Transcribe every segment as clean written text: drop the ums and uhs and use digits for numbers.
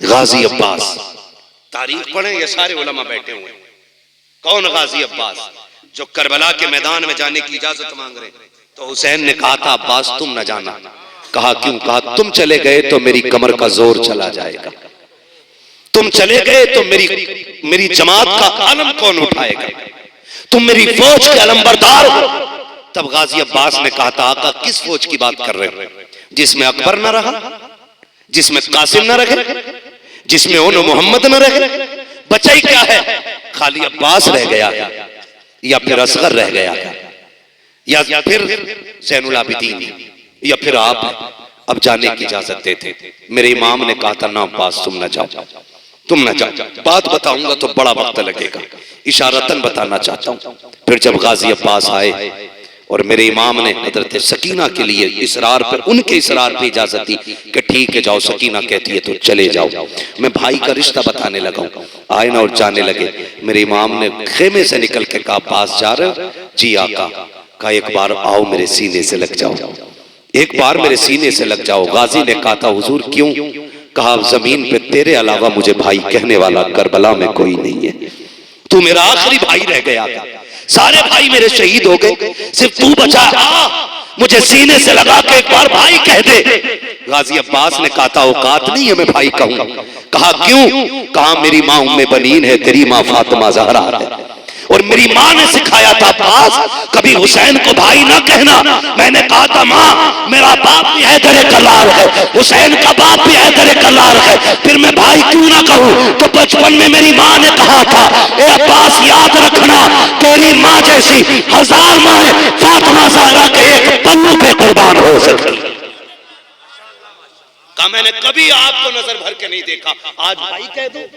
गाजी अब्बास, तारीख पढ़े, ये सारे उलमा बैठे हुए। कौन गाजी अब्बास? जो करबला के मैदान में जाने की इजाजत मांग रहे। तो हुसैन ने कहा था अब्बास तुम न जाना। कहा क्यों? कहा तुम चले गए तो मेरी कमर का जोर चला जाएगा, तुम चले गए तो मेरी जमात का आलम कौन उठाएगा, तुम मेरी फौज के अलंबरदार हो। तब गाजी अब्बास ने कहा था आका किस फौज की बात कर रहे हो? जिसमें अकबर न रहा, जिसमें कासिम न रहे, जिसमें ओनो मोहम्मद न रहे, बचा ही क्या है? खाली अब्बास रह गया या फिर असगर रह गया या फिर ज़ैनुल आबिदीन या फिर आप। अब जाने की इजाजत देते। मेरे इमाम ने कहा था ना अब्बास तुम न जाओ, तुम न जाओ। बात बताऊंगा तो बड़ा वक्त लगेगा, इशारतन बताना चाहता हूं। फिर जब गाजी अब्बास आए और मेरे इमाम ने हजरत सकीना के लिए इसरार पर, उनके इसरार पर इजाजत दी कि ठीक है जाओ, सकीना कहती है तो चले जाओ। मैं भाई का रिश्ता बताने लगा, आए ना और जाने लगे। मेरे इमाम ने खेमे से निकल के कहा पास जा रहे हो? जी आका। कहा एक बार आओ मेरे सीने से लग जाओ, एक बार मेरे सीने से लग जाओ। गाजी ने कहा था हुजूर क्यों? कहा जमीन पे तेरे अलावा मुझे भाई कहने वाला करबला में कोई नहीं है, तू मेरा आखिरी भाई रह गया था, सारे भाई मेरे शहीद हो गए, सिर्फ तू बचा। मुझे सीने से लगा के एक बार भाई कह दे। गाजी अब्बास ने कहा था औकात नहीं है मैं भाई कहूंगा। कहा क्यों? कहा मेरी माँ उम्मे बनीन है, तेरी माँ फातिमा ज़हरा है, और मेरी माँ ने सिखाया था अब्बास कभी हुसैन को भाई ना कहना। मैंने कहा था माँ मेरा बाप भी हैदर कल्लार है, हुसैन का बाप भी हैदर कल्लार है, फिर मैं भाई क्यों ना कहूँ? तो बचपन में मेरी माँ ने कहा था ए अब्बास याद रखना तेरी माँ जैसी 1000 माँ फातिमा ज़हरा के एक पल्लू पे कुर्बान हो सकती। कहा मैंने कभी आपको नजर भर के नहीं देखा, आज भाई कह दो।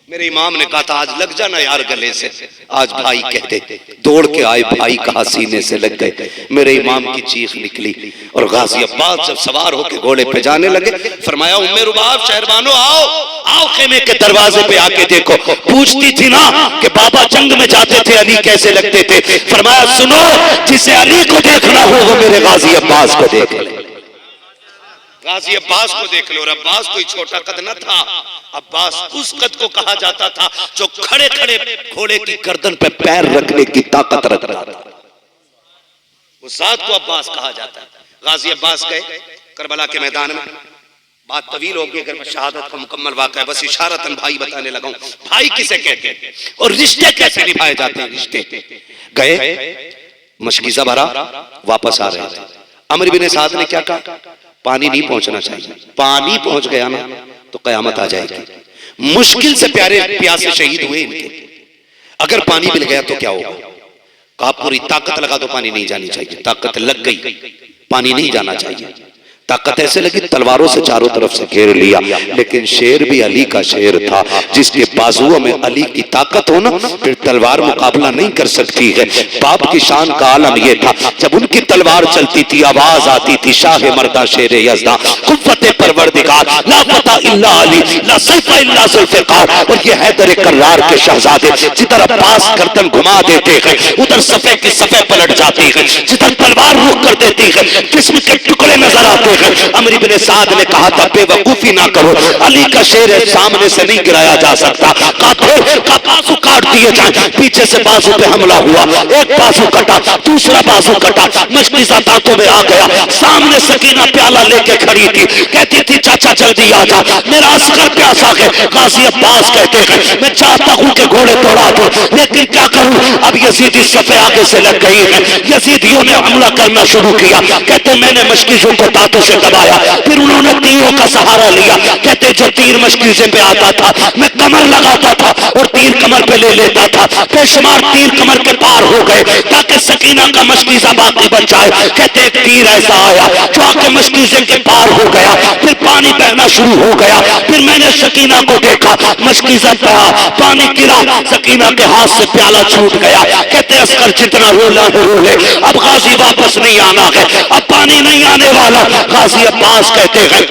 मेरे इमाम ने कहा था आज लग जाना यार गले से, आज भाई कह दे। दौड़ के आए, भाई कहा सीने से लग गए। मेरे इमाम की चीख निकली और गाजी अब्बास जब सवार होकर घोड़े पे जाने लगे फरमाया उम्मे रुबाब शहरबानो आओ आओ खेमे के दरवाजे पे आके देखो। पूछती थी ना कि बाबा जंग में जाते थे अली कैसे लगते थे? फरमाया सुनो जिसे अली को देखना हो वो मेरे गाजी अब्बास को देख ले, गाजी अब्बास को देख लो। और अब्बास कोई छोटा कद न था, अब्बास उस कद को कहा जाता था जो खड़े खड़े घोड़े की गर्दन पे पैर रखने की ताकत रखता था, उस जात को अब्बास कहा जाता है। गाजी अब्बास गए करबला के मैदान में। बात तवील होगी अगर मैं शहादत का मुकम्मल वाक़या बस इशारतन भाई बताने लगा हूं। भाई किसे कहते हैं और रिश्ते कैसे निभाए जाते हैं? रिश्ते गए, मशकीज़ा भरा, वापस आ रहे थे। अमर बिन साद ने क्या कहा? पानी नहीं पहुंचना चाहिए, पानी पहुंच गया ना तो कयामत आ जाएगी। मुश्किल से प्यारे प्यासे शहीद हुए इनके, अगर पानी मिल गया तो क्या होगा? कहा पूरी ताकत लगा दो, पानी नहीं जानी चाहिए। ताकत लग गई, पानी नहीं जाना चाहिए। ताकत ऐसे लगी तलवारों से चारों तरफ से घेर लिया, लेकिन शेर भी अली का शेर था। जिसके बाजुओं में अली की ताकत हो ना फिर तलवार मुकाबला नहीं कर सकती है। बाप की शान का आलम यह था जब उनकी तलवार चलती थी आवाज आती थी शाह मर्दा शेर यज़दा कुव्वते परवरदिगार ला फता इल्ला अली ला सैफ़ इल्ला ज़ुल्फ़िकार। और ये हैदर कल्लार के शहजादे जिधर अब्बास गर्दन घुमा देते हैं उधर सफ़े की सफ़े पलट जाती है, जिधर तलवार रुख कर देती है जिस्म के टुकड़े नजर आते। अमर इब्न साद ने कहा था बेवकूफी ना करो, अली का शेर है सामने से नहीं गिराया जा सकता। का बाजू काट दिए जाए, पीछे से बाजू पे हमला हुआ, एक बाजू कटा, दूसरा बाजू कटा, मशकीज़ा दांतों में आ गया। सामने सकीना प्याला लेके खड़ी थी, कहती थी चाचा जल्दी आ जा मेरा अस्कर प्यासा है। गाजी अब्बास कहते हैं मैं चाहता हूं कि घोड़े तोड़ा दूं लेकिन क्या करूं, अब यजीदी सफे आगे से लग गई है। यजीदियों ने हमला करना शुरू किया। कहते मैंने मशकीज़ों को दांतों से दबाया, फिर उन्होंने तीरों का सहारा लिया। कहते जो तीर मशकीज़े पे आता था मैं कमर लगाता था और तीर कमर पे ले लेता था। बेशुमार तीर कमर के पार हो गए ताकि सकीना का मशकीज़ा बाकी बच जाए। कहते एक तीर ऐसा आया जो आके मशकीज़े के पार हो गया, फिर पानी बहना शुरू हो गया। फिर मैंने सकीना को देखा, मशकीज़ा बहा, पानी गिरा, सकीना के हाथ से प्याला छूट गया। कहते अस्कर जितना रोला रोले, अब गाजी वापस नहीं आना है, अब पानी नहीं आने वाला। गाजी अब्बास कहते हैं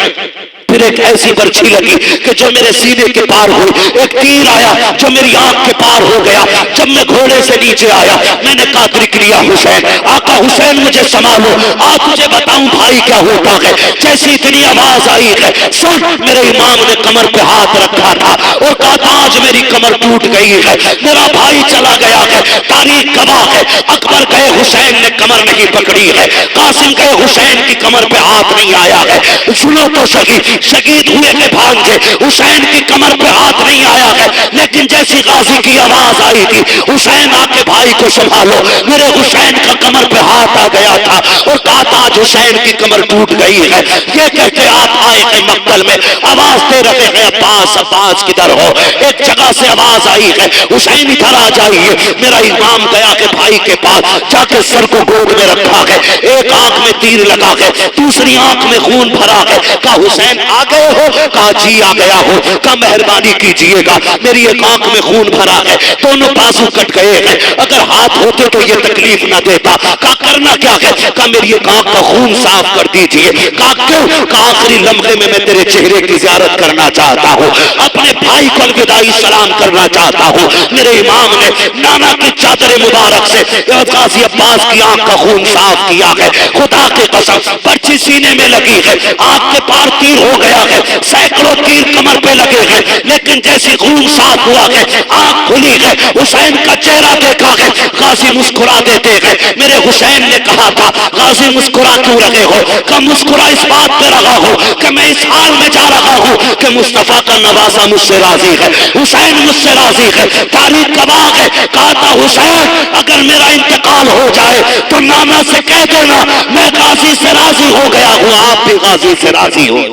फिर एक ऐसी बर्छी लगी कि जो मेरे सीने के पार हुई, एक तीर आया जो मेरी आंख के पार हो गया। जब मैं घोड़े से नीचे आया मैंने कहा क्रिया हुसैन, आका हुसैन मुझे संभालो, आज तुझे बताऊं भाई क्या होता है। जैसी इतनी आवाज आई है, सुन, मेरे इमाम ने कमर पे हाथ रखा था और कहा था आज मेरी कमर टूट गई है, मेरा भाई चला गया है। तारीख गवाह है, अकबर गए हुसैन ने कमर नहीं पकड़ी है, कासिम गए हुसैन की कमर पे हाथ नहीं आया है। सुनो तो शहीद शहीद हुए के भांजे, हुसैन की कमर पे हाथ नहीं आया है। लेकिन जैसी गाजी की आवाज आई थी, हुसैन आके भाई को संभालो, मेरे हुसैन का कमर पे हाथ आ गया था और कहा था आज हुसैन की कमर टूट गई है। ये कहते आप आए हैं मक्तल में, आवाज दे रहे हैं अब्बास अब्बास किधर हो। एक जगह से आवाज आई है हुसैन इधर आ जाइए। मेरा इमाम गया के भाई के पास जाके सर को गोद में रखा है, एक आंख में तीर लगा है, दूसरी आंख में खून भरा है। कहा हुसैन आ गए हो? कहा जी आ गया हो। कहा मेहरबानी कीजिएगा, मेरी एक आंख में खून भरा है, दोनों बाजू कट गए हैं, अगर हाथ होते तो ये तकलीफ ना देता। कहा करना क्या है? कहा मेरी एक आंख का खून साफ कर दीजिए। कहा क्यों? कहा आखिरी लम्हे में मैं तेरे चेहरे की जियारत करना चाहता हूँ, अपने भाई को अलविदाई सलाम करना चाहता हूँ। मेरे इमाम ने नाना की चादर मुबारक से गाजी अब्बास की आंख का खून साफ किया है। खुदा की कसम पर्ची सीने में लगी है, आंख के पार तीर हो गया है, सैकड़ों तीर कमर पे लगे हैं, लेकिन जैसे खून साफ हुआ है आंख खुली है, हुसैन का चेहरा देखा है, गाजी मुस्कुरा देते हैं। मेरे हुसैन ने कहा था गाजी मुस्कुरा क्यों रहे हो? कि मुस्कुरा इस बात पे रहा हो कि मैं इस हाल में जा रहा हूं कि मुस्तफा का नवासा मुझसे राजी है, हुसैन मुझसे राजी है। तारीख गवाह है, कहा था हुसैन अगर मेरा इंतकाल हो जाए तो नाना से कह देना मैं गाजी से राजी हो गया हूं, आप भी गाजी से राजी हो।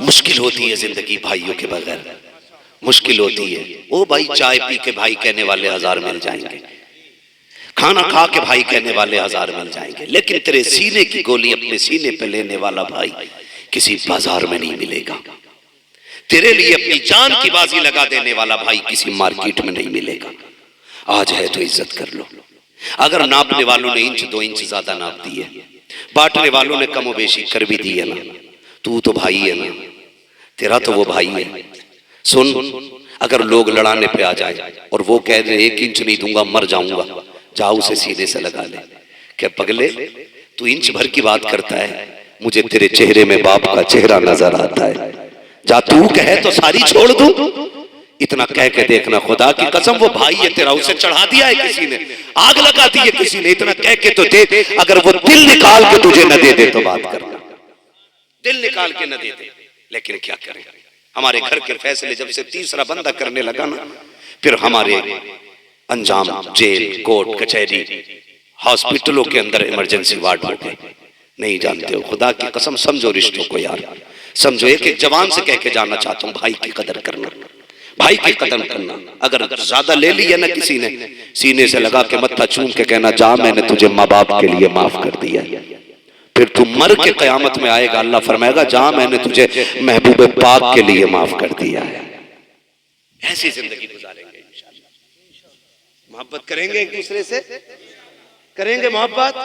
मुश्किल होती है जिंदगी भाइयों के बगैर, मुश्किल होती है। ओ भाई चाय पी के भाई कहने वाले हजार मिल जाएंगे, खाना खा के भाई कहने वाले हजार मिल जाएंगे, लेकिन तेरे सीने की गोली अपने सीने पे लेने वाला भाई किसी बाजार में नहीं मिलेगा। तेरे लिए अपनी जान की बाजी लगा देने वाला भाई किसी मार्केट में नहीं मिलेगा। आज है तो इज्जत कर लो। अगर नापने वालों ने इंच दो इंच ज्यादा नाप दी है, बांटने वालों ने कमो बेशी कर भी दी है ना, तू तो भाई है ना, तेरा तो वो भाई है। सुन, अगर लोग लड़ाने पे आ जाए और वो कह दे 1 इंच नहीं दूंगा मर जाऊंगा, जाओ उसे सीधे से लगा ले। क्या पगले तू इंच भर की बात करता है, मुझे तेरे चेहरे में बाप का चेहरा नजर आता है, जा तू कहे तो सारी छोड़ दूं। इतना कह के देखना, खुदा की कसम वो भाई है तेरा, उसे चढ़ा दिया है किसी ने, आग लगा दी है किसी ने, इतना कह के तो देख। अगर वो दिल निकाल के तुझे न दे दे तो बात करना, दिल निकाल के न दे दे। लेकिन क्या करें, हमारे घर के फैसले जब से तीसरा बंदा करने लगा ना, फिर हमारे अंजाम जेल कोर्ट कचहरी हॉस्पिटलों के अंदर इमरजेंसी वार्ड हो गए। नहीं जानते हो, खुदा की कसम समझो रिश्तों को यार, समझो। एक एक जवान से कह के जाना चाहता हूँ, भाई की कदर करना, भाई की कदर करना। अगर ज्यादा ले लिया ना किसी ने, सीने से लगा के मत्था चूम के कहना जा मैंने तुझे माँ बाप के लिए माफ कर दिया, फिर तू मर के कयामत में आएगा, अल्लाह फरमाएगा जा मैंने तुझे महबूब पाक के लिए माफ कर दिया है। ऐसी जिंदगी गुजारेंगे इंशाअल्लाह, मोहब्बत करेंगे एक दूसरे से, करेंगे मोहब्बत।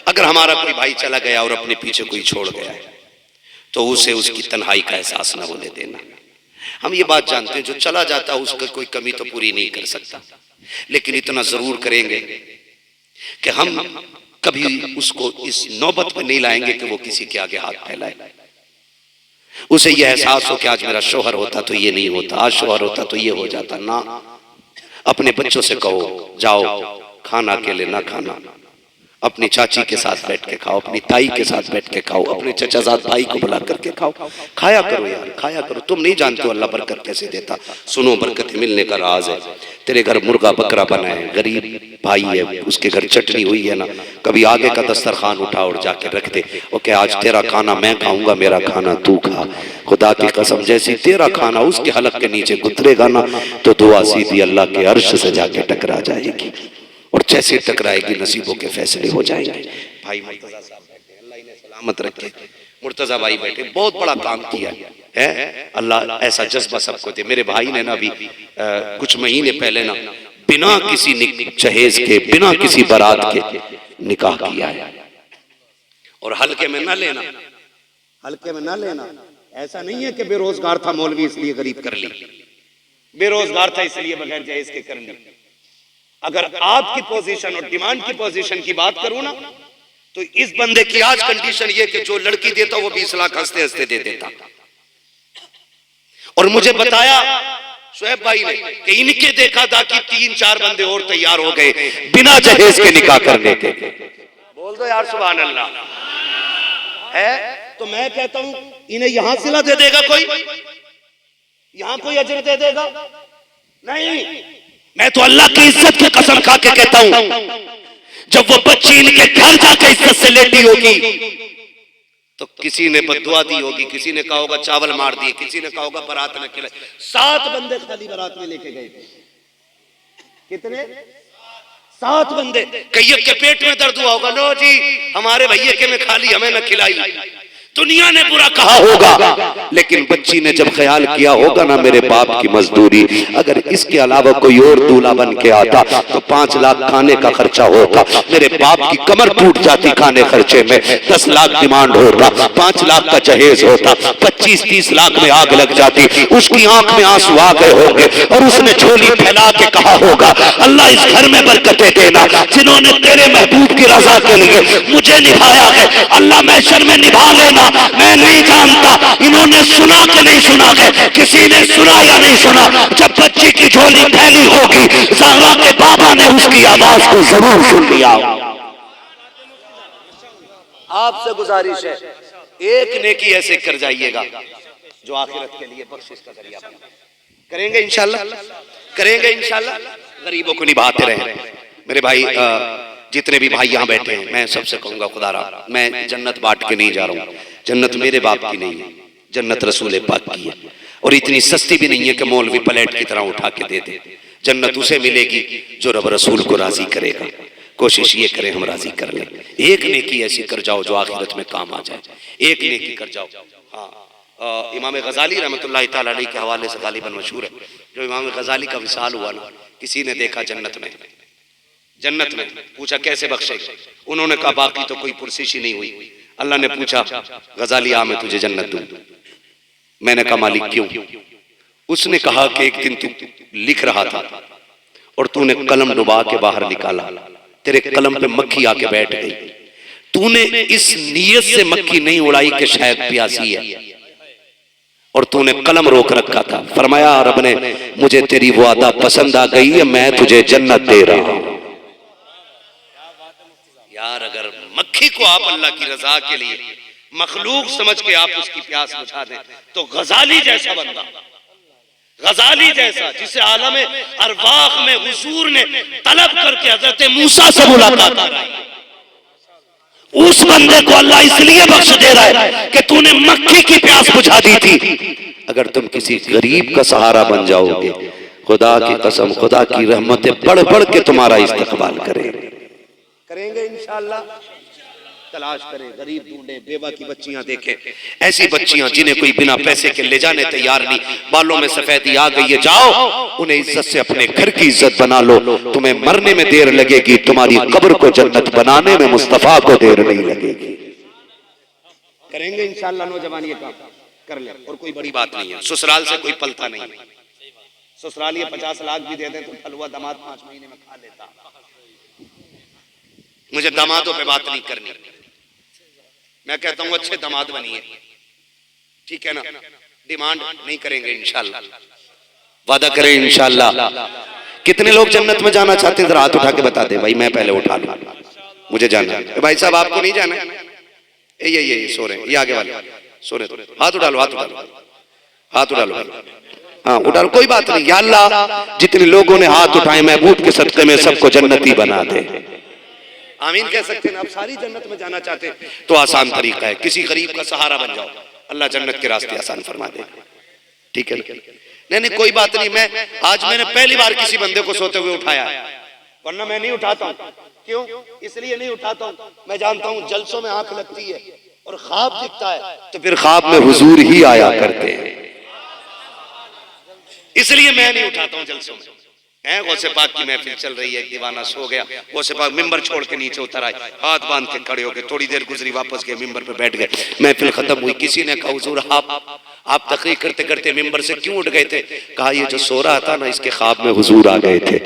अगर हमारा कोई भाई चला गया और अपने पीछे कोई छोड़ गया है तो उसे उसकी तन्हाई का एहसास न होने देना। हम ये बात जानते हैं जो चला जाता है उसका कोई कमी तो पूरी नहीं कर सकता, लेकिन इतना जरूर करेंगे कि हम कभी उसको इस नौबत में नहीं लाएंगे कि वो किसी के आगे हाथ फैलाए। उसे ये एहसास हो कि आज मेरा शोहर होता तो ये नहीं होता, आज शोहर होता तो ये हो जाता ना। अपने बच्चों से कहो जाओ खाना अकेले ना खाना, अपनी चाची के साथ बैठ के खाओ, अपनी ताई के साथ बैठ के खाओ, अपने चचाजाद भाई को बुला करके खाओ, खाया करो यार, खाया करो। तुम नहीं जानते हो अल्लाह बरकत कैसे देता। सुनो, बरकत मिलने का राज है। तेरे घर मुर्गा बकरा बना है, गरीब भाई है, उसके घर चटनी हुई है ना, कभी आगे का दस्तरखान उठा और जाके रख दे, ओके आज तेरा खाना मैं खाऊंगा, मेरा खाना तू खा। खुदा की कसम जैसी तेरा खाना उसके हलक के नीचे गुजरेगा ना तो दुआ सीधी अल्लाह के अर्श से जाके टकरा जाएगी, और जैसे टकराएगी नसीबों के फैसले हो जाएंगे। भाई मुर्तजा साहब बैठे हैं, अल्लाह इन्हें सलामत रखे, मुर्तजा भाई बैठे, बहुत बड़ा काम किया है। अल्लाह ऐसा जज्बा सबको दे। मेरे भाई ने ना अभी कुछ महीने पहले ना बिना किसी जहेज के, बिना किसी बारात के निकाह किया है। और हल्के में ना लेना, हल्के में ना लेना। ऐसा नहीं है कि बेरोजगार था मौलवी इसलिए गरीब कर ली, बेरोजगार था इसलिए बगैर जहेज के कर ली। अगर आपकी पोजीशन और डिमांड की पोजीशन की बात करूं ना, तो इस बंदे की आज कंडीशन ये कि जो लड़की देता वो 20 लाख हंसते हंसते दे देता। और मुझे बताया शुएब भाई ने कि इनके देखा था कि 3-4 बंदे और तैयार हो गए बिना जहेज के निकाह करने के। बोल दो यार सुभान अल्लाह। है तो मैं कहता हूं इन्हें यहां सिला दे देगा कोई, यहां कोई अजर दे देगा? नहीं। मैं तो अल्लाह की इज्जत की कसम खा के कहता हूं, जब वो बच्ची इनके घर जाकर इज्जत से लेटी होगी तो किसी ने बद्दुआ दी होगी, किसी ने कहा होगा चावल मार दिए, किसी ने कहा होगा बारात न खिलाए। 7 बंदे खाली बारात में लेके गए थे। कितने? 7 बंदे। कईयों के पेट में दर्द हुआ होगा, लो जी हमारे भैया के में खाली, हमें न खिलाई। दुनिया ने बुरा कहा होगा, लेकिन बच्ची ने जब ख्याल किया होगा ना मेरे बाप की मजदूरी, अगर इसके अलावा कोई और दूल्हा बन के आता तो 5 लाख खाने का खर्चा होता, मेरे बाप की कमर टूट जाती खाने खर्चे में, 10 लाख डिमांड होता, 5 लाख का जहेज होता, 25-30 लाख में आग लग जाती, उसकी आंख में आंसू आ गए होंगे और उसने झोली फैला के कहा होगा अल्लाह इस घर में बरकतें देना, जिन्होंने तेरे महबूब की रजा के लिए मुझे निभाया है, अल्लाह महशर में निभा लेना। मैं नहीं जानता इन्होंने सुना कि नहीं सुना है, किसी ने सुना या नहीं सुना, जब बच्ची की झोली फैली होगी ज़हरा के बाबा ने उसकी आवाज को जरूर सुन लिया। आपसे गुजारिश है एक नेकी ऐसे कर जाइएगा जो आखिरत के लिए बख्शिश का जरिया बने। करेंगे इंशाल्लाह, करेंगे इंशाल्लाह, गरीबों को निभाते रहे। मेरे भाई जितने भी भाई यहाँ बैठे हैं, मैं सबसे कहूंगा खुदारा, मैं जन्नत बांट के नहीं जा रहा हूँ, जन्नत मेरे बाप की नहीं है, जन्नत रसूल पाक की है। और इतनी सस्ती भी नहीं है कि मौलवी प्लेट की तरह उठा के दे दे। जन्नत उसे मिलेगी जो रब रसूल को राजी करेगा। कोशिश ये करें हम राजी कर लें। एक नेकी ऐसी कर जाओ जो आखिरत में काम आ जाए, एक नेकी कर जाओ। हाँ, इमाम गजाली रहमतुल्लाह तआला अलैह के हवाले से गालिबन मशहूर है, जो इमाम गजाली का विसाल हुआ ना, किसी ने देखा जन्नत में, जन्नत में पूछा कैसे बख्शेगा, उन्होंने कहा बाकी तो कोई पुरसिश ही नहीं हुई। अल्लाह ने पूछा गजाली आ मैं तुझे जन्नत दूं। मैंने कहा मालिक क्यों? उसने कहा कि एक दिन तू लिख रहा था और तूने कलम डुबा के बाहर निकाला, तेरे कलम पे मक्खी आके बैठ गई, तूने इस नीयत से मक्खी नहीं उड़ाई कि शायद प्यासी है, और तूने कलम रोक रखा था। फरमाया रब ने मुझे तेरी वो अदा पसंद आ गई है, मैं तुझे जन्नत दे रहा हूं। यार अगर मक्खी को आप अल्लाह की रजा के लिए मखलूक समझ के आप उसकी प्यास बुझा दें, तो गजाली जैसा बंदा, गजाली जैसा जिसे आलम अरवाह में हुजूर ने तलब करके हजरत मूसा से मुलाकात कराई, उस बंदे को अल्लाह इसलिए बख्श दे रहा है कि तूने मक्खी की प्यास बुझा दी थी। अगर तुम किसी गरीब का सहारा बन जाओगे, खुदा की कसम खुदा की रहमतें बढ़ बढ़ के तुम्हारा इस्तकबाल करेंगे इंशाअल्लाह। तलाश करें, गरीब ढूंढें, बेवा की बच्चियां देखें, ऐसी बच्चियां जिन्हें कोई बिना पैसे के ले जाने तैयार नहीं, बालों में सफेदी आ गई है, जाओ उन्हें इज्जत से अपने घर की इज्जत बना लो। तुम्हें मरने में देर लगेगी, तुम्हारी कब्र को जन्नत बनाने में मुस्तफा को देर नहीं लगेगी। करेंगे इंशाअल्लाह, नौजवान ये काम कर ले। और कोई बड़ी बात नहीं है, ससुराल से कोई पलता नहीं है। ससुराल ये 50 लाख भी दे दे तो फलुआ दामाद 5 महीने में खा लेता। मुझे दामादों पे बात नहीं करनी, मैं कहता हूं अच्छे दामाद बनिए, ठीक है ना, डिमांड नहीं करेंगे इंशाल्लाह, वादा करें इंशाल्लाह। कितने लोग जन्नत में जाना चाहते हैं, जरा हाथ उठा के बता दे भाई, मैं पहले उठा लूं, मुझे जाना है। भाई साहब आपको नहीं जाना है? ये सो रहे हैं, ये आगे वाले सो रहे, हाथ उठा लो, हाथ उठा लो, हाथ उठा लो, हाँ उठा लो, कोई बात नहीं। या अल्लाह जितने लोगों ने हाथ उठाए महबूब के सदके में सबको जन्नती बना दे। आमीन कह सकते हैं। आप सारी जन्नत में जाना चाहते हैं तो आसान तरीका है, किसी गरीब का सहारा बन जाओ, अल्लाह जन्नत के रास्ते आसान फरमा दे, ठीक है? नहीं कोई बात नहीं। मैंने पहली बार किसी बंदे को सोते हुए उठाया, वरना मैं नहीं उठाता हूँ। क्यों? इसलिए नहीं उठाता हूँ, मैं जानता हूँ जलसों में आंख लगती है और ख्वाब दिखता है तो फिर ख्वाब में हुजूर ही आया करते हैं। इसलिए मैं नहीं उठाता हूं जलसों में। गौसे पाक की महफिल चल रही है, एक दीवाना सो गया, गौसे पाक मिंबर छोड़ के नीचे उतर आए, हाथ बांध के खड़े हो गए, थोड़ी देर गुजरी, वापस गए, मिंबर पे बैठ गए, महफिल खत्म हुई। किसी ने कहा हुजूर आप तकरीर करते करते मिंबर से क्यों उठ गए थे? कहा ये जो सो रहा था ना, इसके ख्वाब में हुजूर आ गए थे।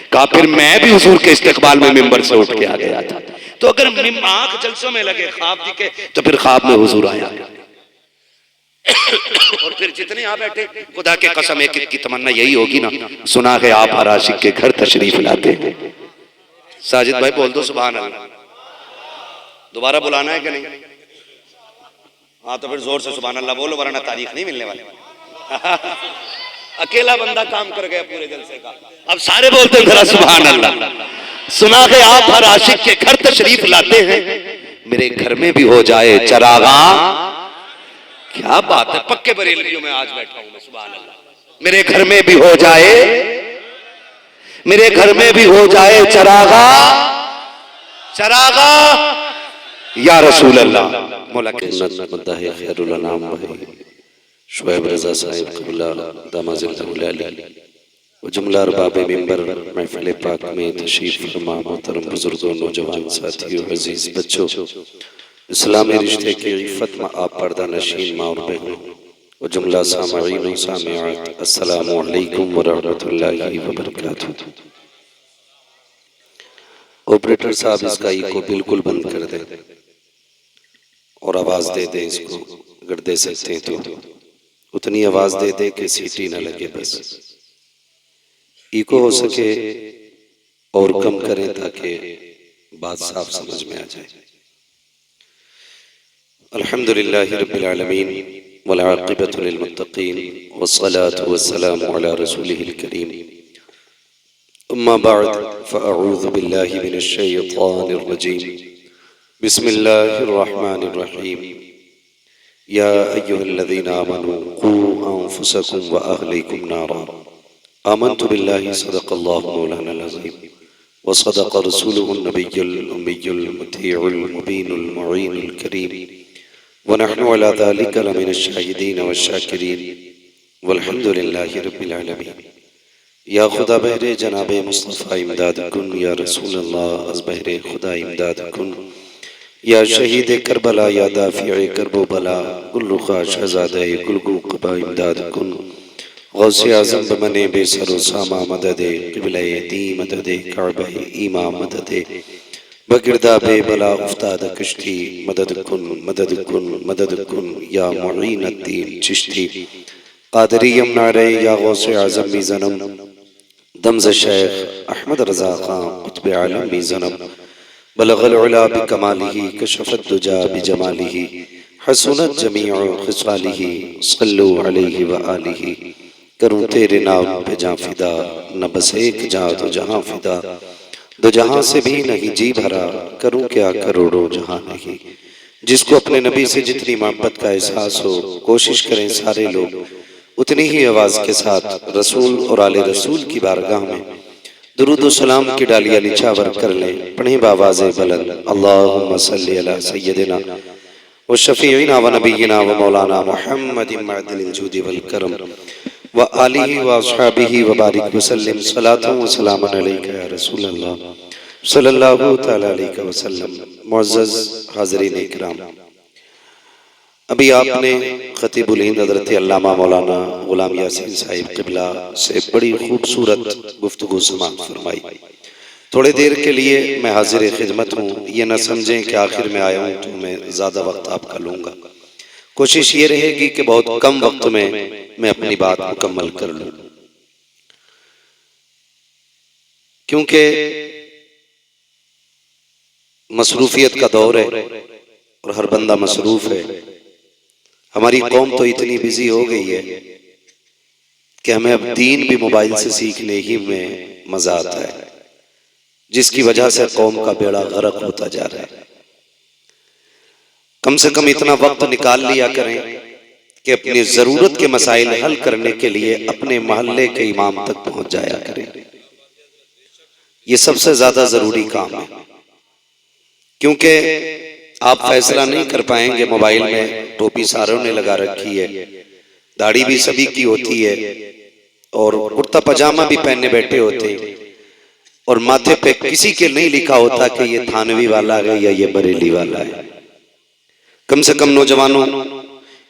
कहा फिर मैं भी हुजूर के इस्तिकबाल में मिंबर से उठ के आ गया था। तो अगर आंख जलसों में लगे, ख्वाब दिखे, तो फिर ख्वाब में हुजूर आया। और फिर जितने यहाँ बैठे, खुदा के कसम एक की तमन्ना यही होगी ना, सुना है आप हर आशिक के घर तशरीफ लाते हैं। साजिद भाई बोल दो सुभान अल्लाह। दोबारा बुलाना है कि नहीं? हाँ तो फिर जोर से सुभान अल्लाह बोलो, वरना तारीख नहीं मिलने वाली। अकेला बंदा काम कर गया पूरे जलसे का। अब सारे बोलते हैं सुभान अल्लाह। सुना है आप हर आशिक के घर तशरीफ लाते हैं, मेरे घर में भी हो जाए चरागा। क्या बात है, पक्के बरेलवियों में आज बैठा हूं मैं, सुभान अल्लाह। मेरे घर में भी हो जाए, मेरे घर में भी हो जाए चरागा, चरागा या रसूल अल्लाह। मौला के खैरुल अनाम भाई शुएब रज़ा साहिब क़िबला दामाद वो जुमला अरबाब मिंबर महफिल पाक में तशरीफ फरमा, मोहतरम बुजुर्गों, नौजवान साथियों, अजीज बच्चों, इस्लामी रिश्ते की इफ़्फ़त में आप पर्दा नशीन माँ और बहनों और जुमला सामईन व सामिआत, अस्सलामु अलैकुम व रहमतुल्लाहि व बरकातुहू। ऑपरेटर साहब इसका इको बिल्कुल बंद कर दे और आवाज दे दे इसको, अगर दे सकते हैं तो उतनी आवाज दे दे कि सीटी ना लगे, बस इको हो सके और कम करें ताकि बात साफ समझ में आ जाए। अल्हम्दुलिल्लाहि रब्बिल आलमीन वल आक़िबतु लिल मुत्तक़ीन वस्सलातु वस्सलामु अला रसूलिहिल करीम, अम्मा बअद फ़अऊज़ु बिल्लाहि मिनश शैतानिर रजीम, बिस्मिल्लाहिर रहमानिर रहीम। या अय्युहल्लज़ीना आमनू क़ू अन्फुसकुम व अहलीकुम नारा, आमन्तु बिल्लाहि सदक़ल्लाहु मौलानाल अज़ीम व सदक़ रसूलुहुन नबियुल उम्मियुल मुतीउल मुबीनुल मुईनुल करीम व नहनु अला ज़ालिका लमिनश शाहिदीन व शाकिरीन वल्हम्दुलिल्लाहि रब्बिल आलमीन। या खुदा बहरे जनाबे मुस्तफ़ा इमदाद कुन, या रसूल अल्लाह अज़ बहरे खुदा इमदाद कुन, या शहीद करबला, या दाफ़िए करबो बला, गुल्लुखा शहज़ादे गुलगु क़बा इमदाद कुन, गौसे आज़म बमने बेसरो सामा मददे, क़िबले दी मददे, काबे ईमा मददे, बगिरदा बेबला उफ्ताद कश्ती, मदद कुन मदद कुन मदद कुन, या मुईनुद्दीन चिश्ती क़ादरी यमनारे, या गौसे आज़म मी ज़नम, दमज़ शेख अहमद रज़ा ख़ां क़ुत्ब आलम मी ज़नम, बलग़ल उला बिकमालिही कशफ़त दुजा बिजमालिही, हसुनत जमीउ ख़िसालिही, सल्लु अलैहि व आलिही। करूँ तेरे नाम पे जां फिदा, न बस एक जां तो जहां फिदा, दो जहां से भी नहीं जी भरा, करूँ क्या करोड़ों जहां नहीं। जिसको अपने नबी से जितनी मोहब्बत का एहसास हो, कोशिश करें सारे लोग उतनी ही आवाज के साथ रसूल और आले रसूल की बारगाह में दुरूद व सलाम की डालियां निछावर कर लें। पढ़ें बावाज़े बुलंद, अल्लाहुम्मा सल्ली अला सय्यदिना व शफीइना व नबीना व मौलाना मुहम्मदिन मअदिल जूदी वल करम व आलिहि व अस्हाबिहि व बारिक वसल्लम, सलातु व सलामन अलैका या रसूल अल्लाह सल्लल्लाहु तआला अलैहि वसल्लम। मुअज़्ज़ज़ हाज़रीन इकराम, अभी आपने खतीबुल हिंद हज़रत अल्लामा मौलाना गुलाम यासीन साहिब क़िबला से बड़ी खूबसूरत गुफ्तगू समाअत फरमाई। थोड़ी देर के लिए मैं हाजिर खिदमत हूँ, ये न समझें कि आखिर में आया हूँ तो मैं ज़्यादा वक्त आपका लूँगा। कोशिश ये रहेगी कि बहुत कम वक्त में मैं अपनी बात मुकम्मल कर लूँ, क्योंकि मसरूफियत का दौर है और हर बंदा मसरूफ है। हमारी कौम तो इतनी बिजी हो गई है कि हमें अब दीन भी मोबाइल से सीखने ही में मजा आता है, जिसकी वजह से कौम का बेड़ा गर्क होता जा रहा है। कम से कम इतना वक्त निकाल लिया करें कि अपनी जरूरत के मसाइल हल करने के लिए अपने मोहल्ले के इमाम तक पहुंच जाया करें। ये सबसे ज्यादा जरूरी काम है, क्योंकि आप फैसला नहीं कर पाएंगे। मोबाइल में टोपी सारों ने लगा रखी है, दाढ़ी भी सभी की होती है और कुर्ता पजामा भी पहने बैठे होते हैं और माथे पे किसी के नहीं लिखा होता कि ये थानवी वाला है या ये बरेली वाला है। कम से कम नौजवानों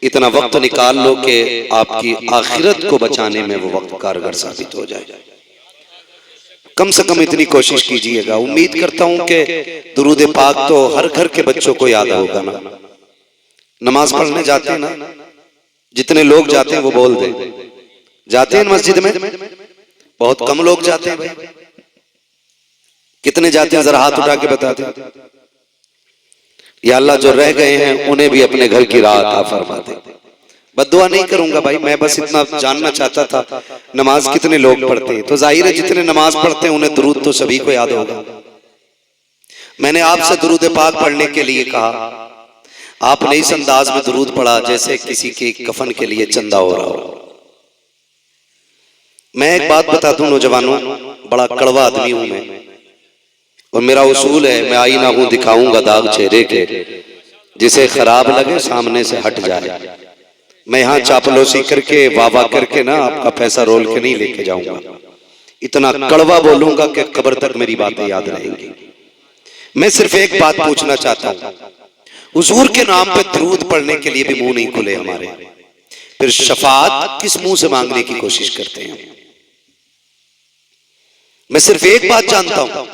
इतना वक्त निकाल लो कि आपकी आखिरत को बचाने में वो वक्त कारगर साबित हो जाए। कम से कम इतनी कोशिश कीजिएगा। उम्मीद करता हूं कि दुरूद पाक तो हर घर के बच्चों को याद होगा ना। नमाज पढ़ने जाते हैं ना, जितने लोग जाते हैं वो बोल दें, जाते हैं मस्जिद में? बहुत कम लोग जाते हैं भाई। कितने जाते हैं जरा हाथ उठा के बता दें। या अल्लाह जो रह गए हैं उन्हें भी अपने घर की राह अता फरमा दे। बद्दुआ नहीं करूंगा भाई, मैं बस इतना जानना चाहता था नमाज कितने लोग पढ़ते हैं। तो जाहिर है जितने नमाज पढ़ते हैं उन्हें दुरूद तो सभी को याद होगा। मैंने आपसे दुरूद पाक पढ़ने के लिए कहा, आपने इस अंदाज में दुरूद पढ़ा जैसे किसी के कफन के लिए चंदा हो रहा हो। मैं एक बात बता दूं नौजवानों, बड़ा कड़वा आदमी हूं मैं और मेरा उसूल है, मैं आईना हूं दिखाऊंगा दाग चेहरे के, जिसे खराब लगे सामने से हट जाए। मैं यहाँ चापलोसी करके वावा करके ना आपका पैसा रोल के नहीं लेके जाऊंगा। इतना कड़वा बोलूंगा कि कब्र तक मेरी बातें याद रहेंगी। मैं सिर्फ एक बात पूछना चाहता हूं, हुजूर के नाम पे दरूद पढ़ने के लिए भी मुंह नहीं खुले हमारे, फिर शफाअत किस मुंह से मांगने की कोशिश करते हैं? मैं सिर्फ एक बात जानता हूं,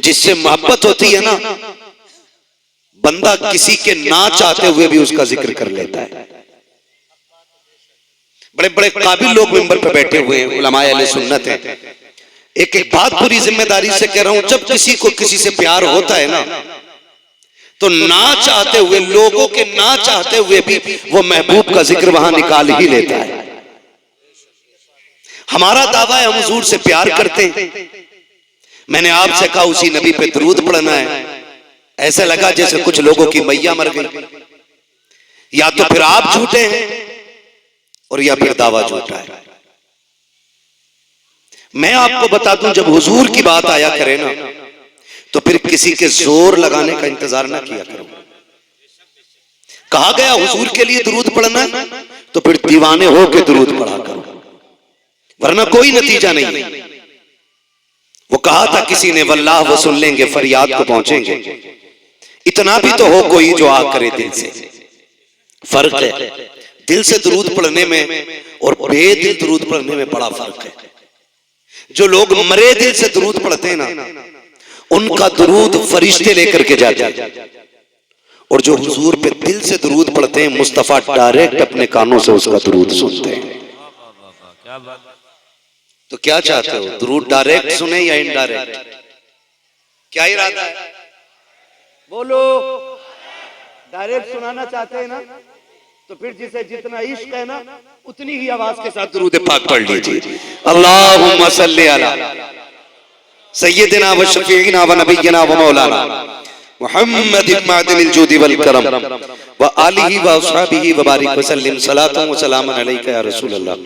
जिससे मोहब्बत होती है ना, बंदा किसी के ना चाहते हुए भी उसका जिक्र कर लेता है। बड़े बड़े काबिल लोग मिंबर पर बैठे हुए हैं, उलमाए अहले सुन्नत हैं। एक एक बात पूरी जिम्मेदारी से कह रहा हूं, जब किसी को किसी से प्यार होता है ना, तो ना चाहते हुए, लोगों के ना चाहते हुए भी वो महबूब का जिक्र वहां निकाल ही लेता है। हमारा दावा है हम हुजूर से प्यार करते हैं। मैंने आपसे कहा उसी नबी पे दरूद पढ़ना है। ऐसा लगा जैसे कुछ लोगों की मैया मर गई। या तो फिर आप झूठे हैं और या फिर दावा झूठा है। मैं आपको बता दूं, जब हुजूर की बात आया करे ना, तो फिर किसी के जोर लगाने का इंतजार ना किया करो। कहा गया हुजूर के लिए दरूद पढ़ना, तो फिर दीवाने हो के दरूद पढ़ा करो, वरना कोई नतीजा नहीं। वो कहा था किसी ने, वल्लाह वो सुन लेंगे फरियाद को पहुंचेंगे। इतना भी तो हो कोई जो आ करे दिल से। फर्क है दिल से दरूद पढ़ने में और बेदिल दरूद पढ़ने में, बड़ा फर्क है। जो लोग मरे दिल से दरूद पढ़ते हैं ना, उनका दरूद फरिश्ते लेकर के जाते हैं, और जो हुजूर पे दिल से दरूद पढ़ते हैं, मुस्तफा डायरेक्ट अपने कानों से उसका दरूद सुनते हैं। तो क्या चाहते हो, दरूद डायरेक्ट सुने या इनडायरेक्ट? क्या इरादा है? बोलो। डायरेक्ट सुनाना चाहते हैं ना, तो फिर जिसे जितना इश्क है ना, उतनी ही आवाज के साथ दरूद पाक पढ़ लीजिए। अल्लाहुम्मा सल्ली अला सय्यिदिना व शफीइना व नबिय्यिना व मौलाना मुहम्मद मादिनिल जुदी वल करम व आलिहि व अस्हाबिहि व बारिक व सल्लिम सलातन व सलामन अलैका या रसूल अल्लाह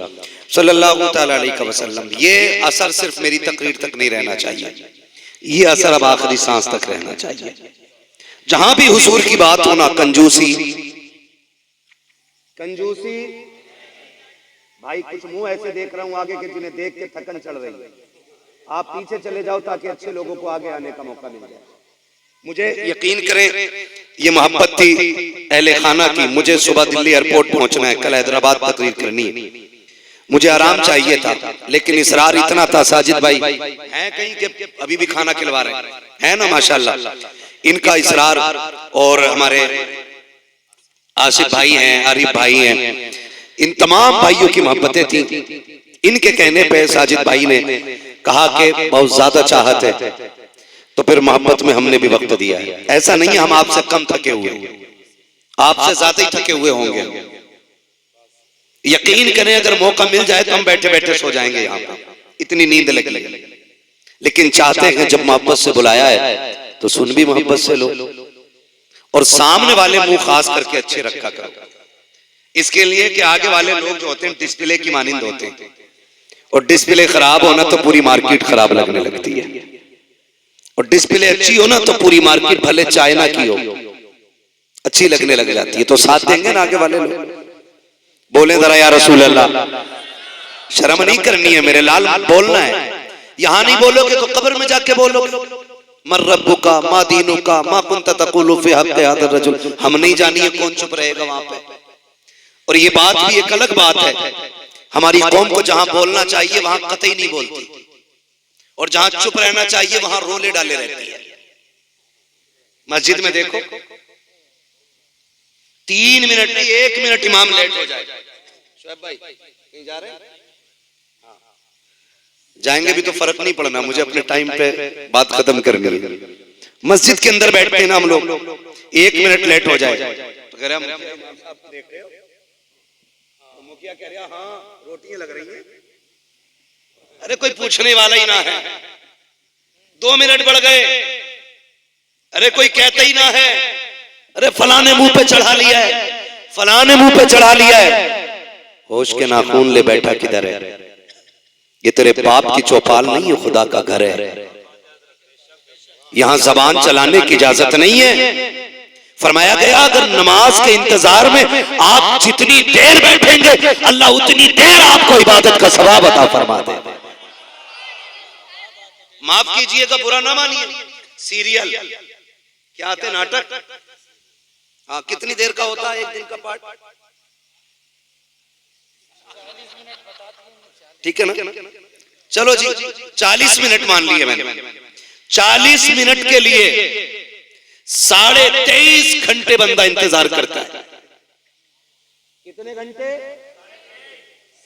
सल्लल्लाहु तआला अलैहि वसल्लम। ये असर सिर्फ मेरी तकरीर तक नहीं रहना चाहिए, ये असर अब आखिरी सांस तक रहना चाहिए। जहां भी हुजूर की बात होना, कंजूसी कंजूसी भाई, कुछ मुंह ऐसे देख रहा हूं आगे के जिन्हें देख के थकन चढ़ रही है। आप पीछे चले जाओ ताकि अच्छे लोगों को आगे आने का मौका मिल जाए। मुझे यकीन करें, ये मोहब्बत थी अहले खाना की। मुझे सुबह दिल्ली एयरपोर्ट पहुंचना है, कल हैदराबाद तकरीर करनी है, मुझे आराम चाहिए था, लेकिन इसरार इतना था। साजिद भाई हैं कहीं के अभी भी खाना खिलवा रहे हैं ना, माशाल्लाह। इनका इसरार और हमारे आसिफ भाई हैं, आरिफ भाई हैं, इन तमाम भाइयों की मोहब्बतें थी। इनके कहने पे साजिद भाई ने कहा कि बहुत ज्यादा चाहत है, तो फिर मोहब्बत में हमने भी वक्त दिया है। ऐसा नहीं है हम आपसे कम थके हुए, आपसे ज्यादा ही थके हुए होंगे। यकीन करें अगर मौका मिल जाए तो हम बैठे बैठे सो जाएंगे यहाँ पे, इतनी नींद लगी। लेकिन चाहते हैं जब मोहब्बत से बुलाया है तो सुन भी मोहब्बत से लो, और सामने वाले मुंह खास करके अच्छे रखा करो। इसके लिए कि आगे वाले लोग जो होते हैं डिस्प्ले की मानिंद होते हैं, और डिस्प्ले खराब होना तो पूरी मार्केट खराब लगने लगती है। और डिस्प्ले अच्छी हो ना तो पूरी मार्केट भले चाइना की हो अच्छी लगने लग जाती है। तो साथ देंगे ना आगे वाले लोग? बोले जरा या रसूल अल्लाह। शर्म नहीं करनी है मेरे लाल, बोलना है। यहां नहीं बोलोगे तो कब्र में जाके बोलोगे मर रब्बुका मा दीनुका मा कुंता तक़ूलु फी हक़्क़ि हाज़ा रजुल। हम नहीं जानिए कौन चुप रहेगा वहां पे। और ये बात भी एक अलग बात है, हमारी कौम को जहां बोलना चाहिए वहां कतई नहीं बोलती, और जहां चुप रहना चाहिए वहां रोले डाले रहती है। मस्जिद में देखो 3 मिनट नहीं 1 मिनट इमाम लेट हो जाए, शुएब भाई कहीं जा रहे हैं? जाएंगे भी तो फर्क नहीं पड़ना, मुझे अपने टाइम पे बात खत्म करनी है। मस्जिद के अंदर बैठते हैं ना हम लोग, 1 मिनट लेट हो जाए तो कह रहे हम देख रहे हो, तो मुखिया कह रहा हाँ रोटियां लग रही हैं। अरे कोई पूछने वाला ही ना है, 2 मिनट बढ़ गए, अरे कोई कहता ही ना है, अरे फलाने मुंह पे चढ़ा लिया है, फलाने मुंह पे चढ़ा लिया है। होश के नाखून ले बैठा किधर है? ये तेरे बाप की चौपाल नहीं है, खुदा का घर है। यहां जबान चलाने की इजाजत नहीं है। फरमाया गया अगर नमाज के इंतजार में आप जितनी देर बैठेंगे अल्लाह उतनी देर आपको इबादत का सवाब अता फरमा दे। माफ कीजिएगा बुरा ना मानिए, सीरियल क्या आते नाटक, हाँ कितनी देर का होता है एक दिन का पार्ट? ठीक है ना? चलो जी 40 मिनट मान लिए मैंने। 40 मिनट के लिए 23.5 घंटे बंदा इंतजार करता है। कितने घंटे?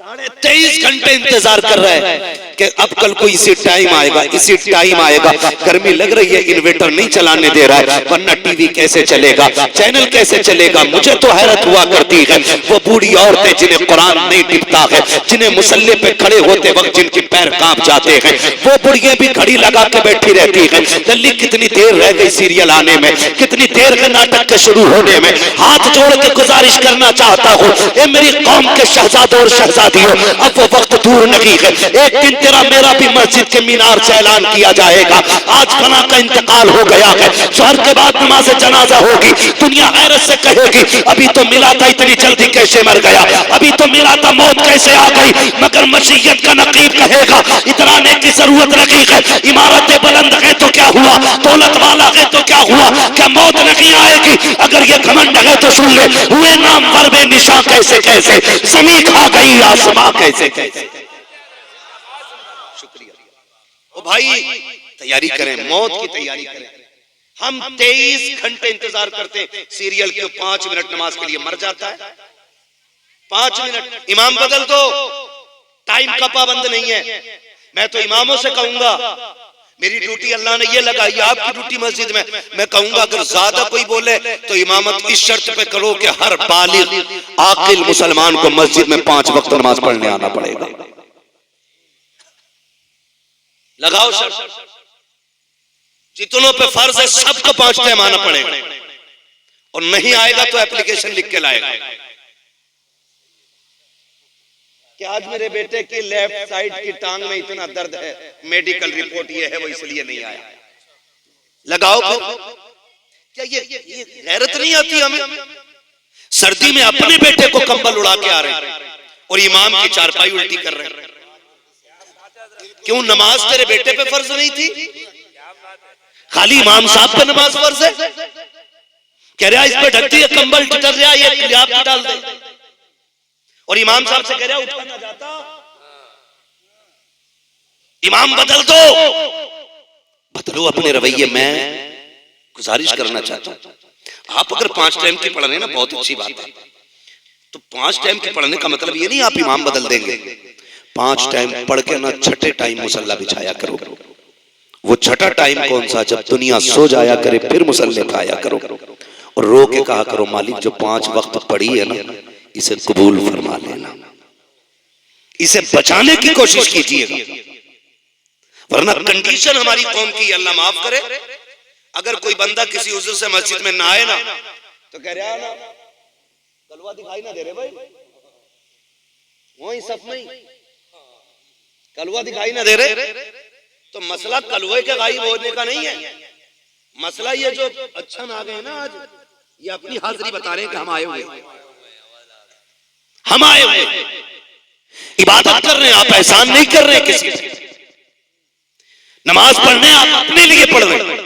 23.5 घंटे इंतजार कर रहा है कि अब कल को इसी टाइम आएगा, इसी टाइम आएगा। गर्मी लग रही है, इन्वर्टर नहीं चलाने दे रहा है, वरना टीवी कैसे चलेगा, चैनल कैसे चलेगा। मुझे तो हैरत हुआ करती है वो बूढ़ी औरतें जिन्हें कुरान नहीं टिपता है, जिन्हें मुसल्ले पे खड़े होते वक्त जिनके पैर कांप जाते हैं, वो बुढ़िया भी घड़ी लगा के बैठी रहती है। जल्दी कितनी देर रह गई सीरियल आने में, कितनी देर के नाटक के शुरू होने में। हाथ जोड़ के गुजारिश करना चाहता हूँ ए मेरी कौम के शहजादों और शहजादियों, अब वो वक्त दूर नहीं है, एक दिन तेरा मेरा भी मस्जिद के मीनार से ऐलान किया जाएगा आज फला का इंतकाल हो गया है। शहर के बाद नमाज जनाजा होगी, दुनिया हैरत से कहेगी अभी तो मिला था, इतनी जल्दी कैसे मर गया, अभी तो मिला था, मौत कैसे आ गई। मगर मशीयत का नकीब कहेगा इतराने की जरूरत नहीं है, इमारतें बुलंद है तो क्या हुआ, दौलत वाला है तो क्या हुआ, क्या मौत नहीं आएगी। अगर ये घमंड है तो सुन ले, हुए नाम पर बेनिशा कैसे कैसे, जमीन खा गई आसमां कैसे कैसे। शुक्रिया। ओ भाई तैयारी करें, मौत की तैयारी करें। हम 23 घंटे इंतजार करते हैं सीरियल के, 5 मिनट नमाज के लिए मर जाता है। 5 मिनट इमाम बदल दो, टाइम का पाबंद नहीं है। मैं तो इमामों से कहूंगा, मेरी ड्यूटी अल्लाह ने ये लगाई, आपकी ड्यूटी मस्जिद में। मैं कहूंगा अगर ज्यादा कोई बोले तो इमामत इस शर्त पे करो कि हर बालिग आकिल मुसलमान को मस्जिद में 5 वक्त नमाज पढ़ने आना पड़ेगा। लगाओ शर्त, जितनों पे फर्ज है सबको 5 टाइम आना पड़ेगा, और नहीं आएगा तो एप्लीकेशन लिख के लाएगा कि आज मेरे बेटे की लेफ्ट साइड की टांग में इतना दर्द है, मेडिकल रिपोर्ट ये है, वो इसलिए नहीं आया। लगाओ फिर। क्या ये गैरत नहीं आती हमें? सर्दी में अपने बेटे को कंबल उड़ा के आ रहे हैं और इमाम की चारपाई उल्टी कर रहे हैं। क्यों नमाज तेरे बेटे पे फर्ज नहीं थी? खाली इमाम साहब पे नमाज फर्ज है? कह रहा इस पे ढक दिया कंबल, टिटर रहा, ये आप डाल दे, और इमाम साहब से कह रहा उठा ना जाता। इमाम बदल दो, बदलो अपने रवैये। मैं गुजारिश करना चाहता हूं, आप अगर 5 टाइम की पढ़ रहे हैं ना, बहुत अच्छी बात है, तो 5 टाइम की पढ़ने का मतलब ये नहीं आप इमाम बदल देंगे। 5 टाइम पढ़ के ना छठे टाइम मुसल्ला बिछाया करो। वो छठा टाइम कौन सा? जब दुनिया सो जाया करे फिर मुसल्ले पे आया करो, और रो के कहा करो मालिक जो 5 वक्त पढ़ी है ना इसे कबूल फरमा लेना, इसे बचाने की कोशिश कीजिएगा, वरना कंडीशन हमारी कौम की अल्लाह माफ करे। अगर कोई बंदा किसी उज़्र से मस्जिद में ना आए ना तो कह रहा है ना कलवा दिखाई ना दे रहे भाई, वही सब में कलवा दिखाई ना दे रहे, तो मसला कलवे के गायब होने का नहीं है, मसला ये जो अच्छा ना गए ना आज, ये अपनी हाजिरी बता रहे हैं कि हम आए हुए, हम आए हुए इबादत कर रहे हैं, आप एहसान नहीं कर रहे किसी से। नमाज पढ़ने आप अपने लिए पढ़ रहे हैं।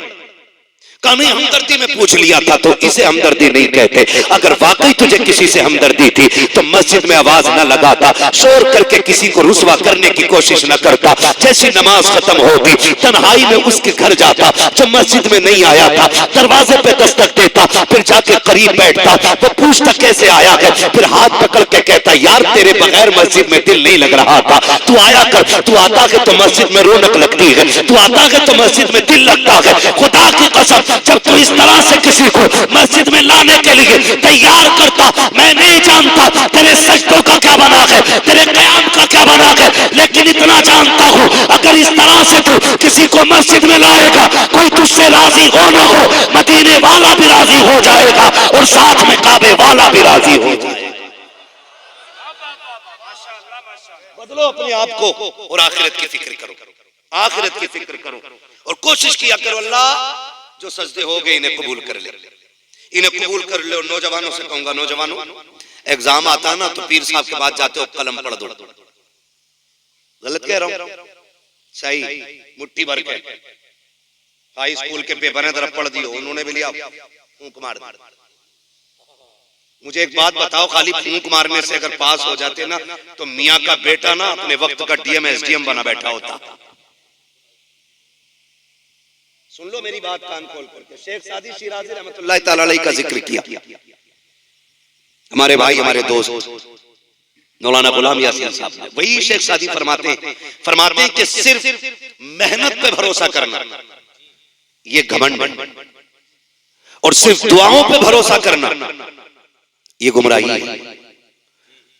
कभी हमदर्दी में पूछ लिया था तो इसे हमदर्दी नहीं कहते। अगर वाकई तुझे किसी से हमदर्दी थी तो मस्जिद में आवाज न लगाता, शोर करके किसी को रुसवा करने की कोशिश न करता। जैसी नमाज खत्म होती तन्हाई में उसके घर जाता जो मस्जिद में नहीं आया था, दरवाजे पे दस्तक देता, फिर जाके करीब बैठता, वो पूछता कैसे आया है, फिर हाथ पकड़ के कहता यार तेरे बगैर मस्जिद में दिल नहीं लग रहा था, तू आया कर, तू आता है तो मस्जिद में रौनक लगती है, तू आता है तो मस्जिद में दिल लगता है। खुदा की कसम जब तू इस तरह से किसी को मस्जिद में लाने के लिए तैयार करता, मैं नहीं जानता तेरे सजदों का क्या बना है, तेरे क़याम का क्या बना है, लेकिन इतना जानता हूं अगर इस तरह से तू किसी को मस्जिद में लाएगा, कोई तुझसे राजी हो ना हो, मदीने वाला भी राजी हो जाएगा और साथ में काबे वाला भी राजी हो जाएगा। बदलो अपने आप को और आखिरत की फिक्र करो, आखिरत की फिक्र करो और कोशिश किया करो अल्लाह जो सजदे हो गए इन्हें कबूल कर ले, इन्हें कबूल कर ले। नौजवानों से कहूंगा, नौजवानों एग्जाम आता ना तो पीर साहब के पास जाते हो कलम पढ़ दो। गलत कह रहा हूं? सही, मुट्ठी भर के हाई स्कूल के पेपर है तरफ पढ़ दियो, उन्होंने भी लिया फूंक मार दी। मुझे एक बात बताओ, खाली फूंक मारने से अगर पास हो जाते ना तो मियाँ का बेटा ना अपने वक्त का डीएम एसडीएम बना बैठा होता। सुन लो मेरी बात कान खोल करके। शेख सादी शिराजी रहमतुल्लाह तआला अलैह का जिक्र किया, हमारे भाई हमारे दोस्त मौलाना गुलाम यासीन साहब ने। वही शेख सादी फरमाते हैं कि सिर्फ मेहनत पे भरोसा करना ये घमंड है और सिर्फ दुआओं पे भरोसा करना ये गुमराही है।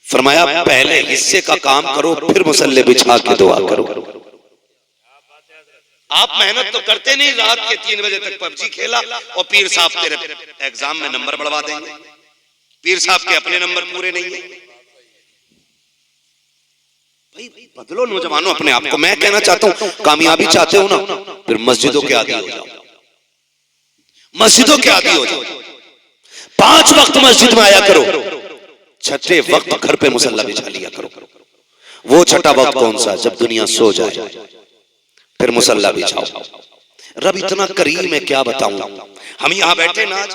फरमाया पहले हिस्से का काम करो फिर मुसल्ले बिछा के दुआ करो। आप मेहनत तो करते नहीं, रात के 3 बजे तक पबजी खेला और पीर साहब तेरे एग्जाम में नंबर बढ़वा देंगे। पीर साहब के अपने नंबर पूरे नहीं है। भाई बदलो नौजवानों अपने आप को। मैं कहना चाहता हूं कामयाबी चाहते हो ना, फिर मस्जिदों के आदी हो जाओ, मस्जिदों के आदी हो जाओ। 5 वक्त मस्जिद में आया करो, 6ठे वक्त घर पे मुसल्ला बिछा लिया करो। वो 6ठा वक्त कौन सा? जब दुनिया सो जाए फिर मुसल्ला बिछाओ। रब इतना करीम है क्या बताऊं। हम यहां बैठे ना, आज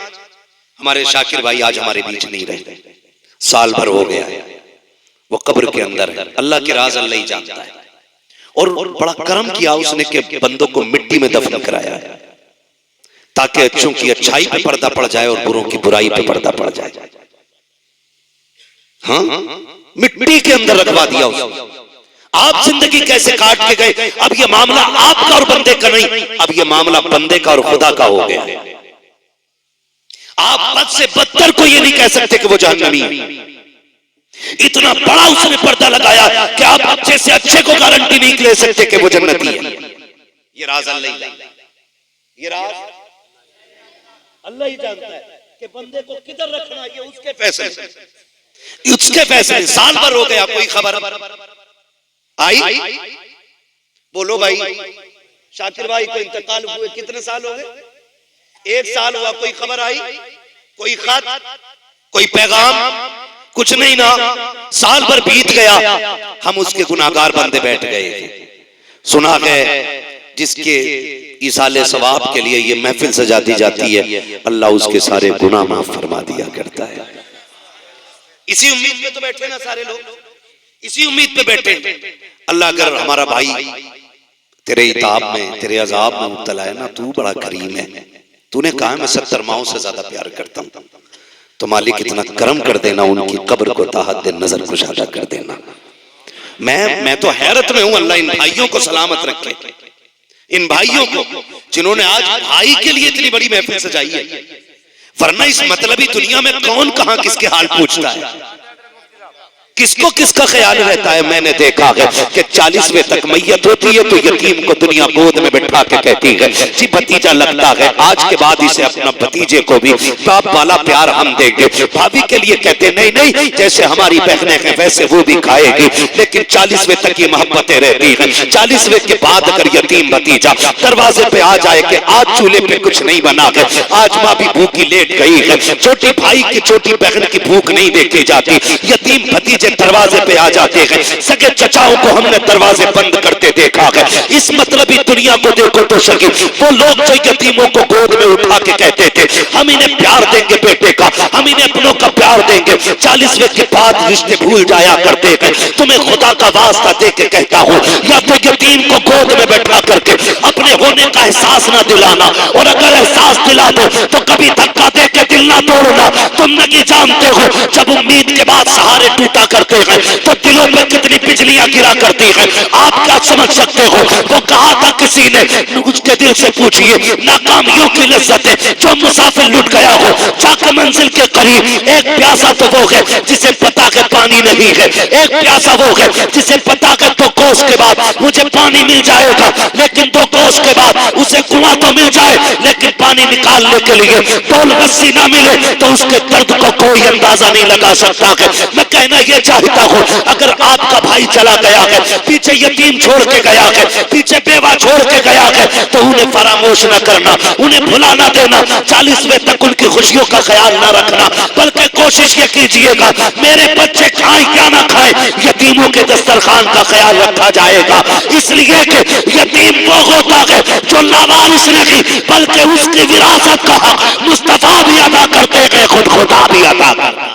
हमारे शाकिर भाई आज हमारे बीच नहीं रहे, साल भर हो गया है, वो कब्र के अंदर है। अल्लाह के राज अल्लाह ही जानता है। और बड़ा करम किया उसने कि बंदों को मिट्टी में दफन कराया है ताकि अच्छों की अच्छाई पे पर्दा पड़ जाए और बुरों की बुराई पे पर्दा पड़ जाए। हाँ, मिट्टी के अंदर रखवा दिया उसने। आप जिंदगी कैसे काट के गए, अब ये मामला आपका और बंदे का नहीं, अब ये मामला बंदे का और खुदा का हो गया। आप बद से बदतर को ये नहीं कह सकते कि वो जहन्नमी है। इतना बड़ा उसने पर्दा लगाया कि आप अच्छे से अच्छे को गारंटी नहीं ले सकते कि वो जन्नती है। ये राज अल्लाह ही, ये राज अल्लाह ही जानता है कि बंदे को किधर रखना है। उसके फैसले, उसके फैसले। साल भर हो गया, कोई खबर आई? बोलो भाई, शाकिर भाई को इंतकाल हुए कितने साल हो गए? 1 साल हुआ, कोई खबर आई? कोई खत, कोई पैगाम? कुछ नहीं ना। साल भर बीत गया, हम उसके गुनाहगार बंदे बैठ गए। सुना है जिसके इसाले सवाब के लिए ये महफिल सजाती जाती है, अल्लाह उसके सारे गुनाह माफ फरमा दिया करता है। इसी उम्मीद में तो बैठे ना सारे लोग, इसी उम्मीद पे बैठे। अल्लाह अगर हमारा भाई तेरे इताब में, तेरे अजाब में मुब्तला है ना, तू बड़ा करीम है। तूने कहा मैं 70 माओं से ज्यादा प्यार करता हूं, तो मालिक इतना करम कर देना, उनकी कब्र को ताहत नजर कुशादा कर देना। मैं तो हैरत में हूं। अल्लाह इन भाइयों को सलामत रखे, इन भाइयों को जिन्होंने आज भाई के लिए इतनी बड़ी महफिल सजाई है। वरना इस मतलबी दुनिया में कौन कहां किसके हाल पूछता है। किसको किसका ख्याल रहता है? मैंने देखा है कि 40वें तक मैयत होती है तो यतीम को दुनिया गोद में बैठा के कहती है जी भतीजा लगता है, आज के बाद इसे अपना भतीजे को भी बाप वाला प्यार हम देंगे। भाभी के लिए कहते नहीं नहीं, जैसे हमारी बहनें हैं वैसे वो भी खाएगी। लेकिन 40वें तक ये मोहब्बतें रहती हैं। 40वें के बाद अगर यतीम भतीजा दरवाजे पे आ जाए कि आज चूल्हे पे कुछ नहीं बना है, आज माँ भी भूखी लेट गई है, छोटी भाई की छोटी बहन की भूख नहीं देखी जाती, यतीम भतीजे दरवाजे पे आ जाते हैं। सगे चचाओं को हमने दरवाजे बंद करते देखा है। इस मतलब ही दुनिया को देखो तो सके वो लोग जो यतीमों को गोद में उठा के कहते थे हम इन्हें प्यार देंगे बेटे का, हम इन्हें अपनों का प्यार देंगे, 40वें के बाद रिश्ते भूल जाया करते हैं। तुम्हें खुदा का वास्ता दे के कहता हूँ, या तो यतीम को गोद में बैठा करके अपने होने का एहसास ना दिलाना, और अगर एहसास दिला दो तो कभी धक्का दे के दिल ना तोड़ना। तुम नहीं जानते हो जब उम्मीद के बाद सहारे टूटा करते हैं तो दिलों में कितनी बिजलियां गिरा करती हैं। आप क्या समझ सकते हो? वो कहा था किसी ने, उसके दिल से पूछिए नाकामियों की लज्जत है जो मुसाफिर लुट गया हो जाकर मंजिल के करीब। एक प्यासा तो वो है जिसे पता है पानी नहीं है, एक प्यासा वो है जिसे पता है 2 कोस के बाद मुझे पानी मिल जाएगा, लेकिन 2 कोस के बाद उसे कुआं तो मिल जाए लेकिन पानी निकालने के लिए टोल रस्सी ना मिले तो उसके दर्द को कोई अंदाजा नहीं लगा सकता है। मैं कहना ये चाहता हूँ, अगर आपका भाई चला गया है, पीछे यतीम छोड़ के गया है, पीछे बेवा छोड़ के गया है, तो उन्हें फरामोश न करना, उन्हें भुला ना देना, 40वें तक उनकी खुशियों का ख्याल ना रखना, बल्कि कोशिश ये कीजिएगा मेरे बच्चे खाए क्या ना खाए, यतीमों के दस्तरखान का ख्याल रखा जाएगा। इसलिए कि यतीम वो होता है जो लावारिस नहीं बल्कि उसकी विरासत का हक मुस्तफा भी अदा करते हैं, खुद खुदा भी अदा करता।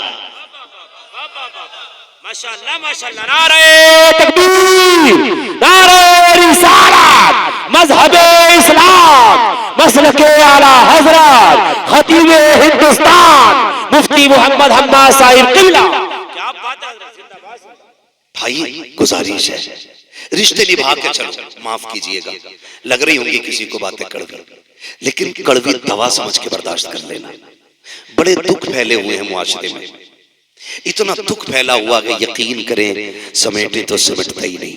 माशाअल्लाह माशाअल्लाह, नारे तकबीर, नारे रिसालत, मजहबे इस्लाम, मसलके आला हजरत, खतीब हिंदुस्तान, मुफ्ती मोहम्मद हम्माद साहिब किबला। क्या बात है, जिंदाबाद। भाई गुजारिश है, रिश्ते निभा के चलो। माफ कीजिएगा, लग रही होंगी किसी को बातें कड़वी, लेकिन कड़वी दवा समझ के बर्दाश्त कर लेना। बड़े दुख फैले हुए हैं मुआशरे में, इतना दुख फैला हुआ है यकीन करें समेटे तो समेटता ही नहीं।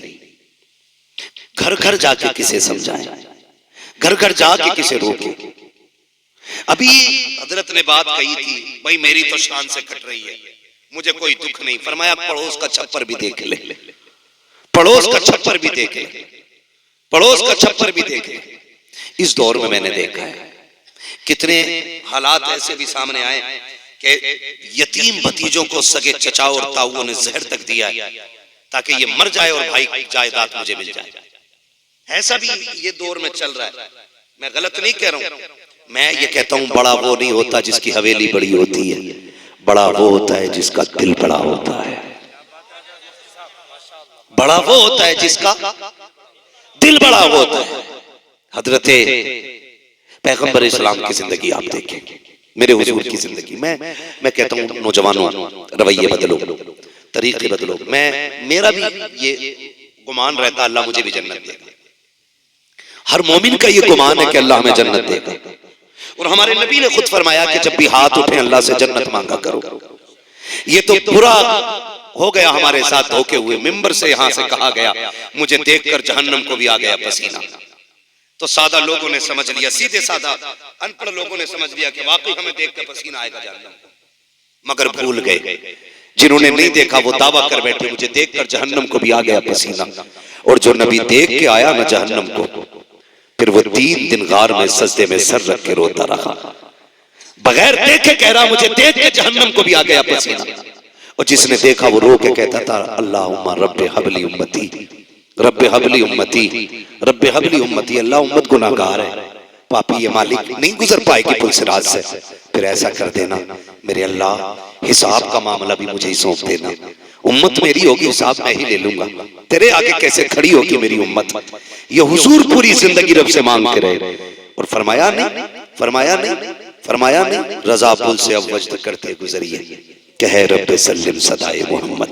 घर घर जाके किसे समझाएं, घर घर जाके किसे रोके। अभी हजरत ने बात कही थी, भाई मेरी तो शान से कट रही है, मुझे कोई दुख नहीं। फरमाया पड़ोस का छप्पर भी देख ले, पड़ोस का छप्पर भी देख ले, पड़ोस का छप्पर भी देख ले। इस दौर में मैंने देखा है कितने हालात ऐसे भी सामने आए कि यतीम भतीजों को सगे चचाओ और ताऊओं ने जहर तक दिया है ताकि ये मर जाए और भाई जायदाद मुझे मिल जाए। ऐसा भी ये दौर में चल रहा है। मैं गलत नहीं कह रहा हूं, मैं ये कहता हूं बड़ा वो नहीं होता जिसकी हवेली बड़ी होती है, बड़ा वो होता है जिसका दिल बड़ा होता है। बड़ा वो होता है जिसका दिल बड़ा होता है। हजरत पैगंबर इस्लाम की जिंदगी आप देखें, मेरे हुजूर की जिंदगी। मैं कहता हूँ नौजवानों रवैये बदलो, तरीके बदलो। मेरा भी ये गुमान रहता अल्लाह मुझे भी जन्नत देगा। हर मोमिन का ये गुमान है कि अल्लाह हमें जन्नत देगा। और हमारे नबी ने खुद फरमाया कि जब भी हाथ उठे अल्लाह से जन्नत मांगा करो। ये तो बुरा हो गया हमारे साथ धोखे हुए। मिंबर से यहां से कहा गया मुझे देखकर जहन्नम को भी आ गया पसीना, तो सादा लोगों ने समझ लिया, सीधे सादा अनपढ़ लोगों ने समझ लिया कि वाकई हमें देखकर पसीना आएगा जहन्नम को। मगर भूल गए, जिन्होंने नहीं देखा वो दावा कर बैठे मुझे देखकर जहन्नम को भी आ गया पसीना। और जो नबी देख के आया ना जहन्नम को, फिर वो 3 दिन गार में सजदे में सर रख के रोता रहा, बगैर देखे कह रहा मुझे देख के जहन्नम को भी आ गया पसीना। और जिसने देखा वो रो के कहता था अल्लाहुम्मा रब्बे हबली उम्मती, रब्बे हबली उम्मती, रब्बे हबली उम्मती। अल्लाह उम्मत गुनाहगार है, पापी ये मालिक नहीं गुजर पाएगी पुलसिराज से, फिर ऐसा कर देना मेरे अल्लाह हिसाब का मामला भी मुझे ही सौंप देना। उम्मत मेरी होगी, हिसाब मैं ही ले लूंगा, तेरे आगे कैसे खड़ी होगी मेरी उम्मत। ये हुजूर पूरी जिंदगी रब से मांगते रहे और फरमाया नहीं, फरमाया नहीं, फरमाया नहीं। रजा पुल से अब वजद करते गुजरिए कह रब्बे सल्लिम सदाए मोहम्मद।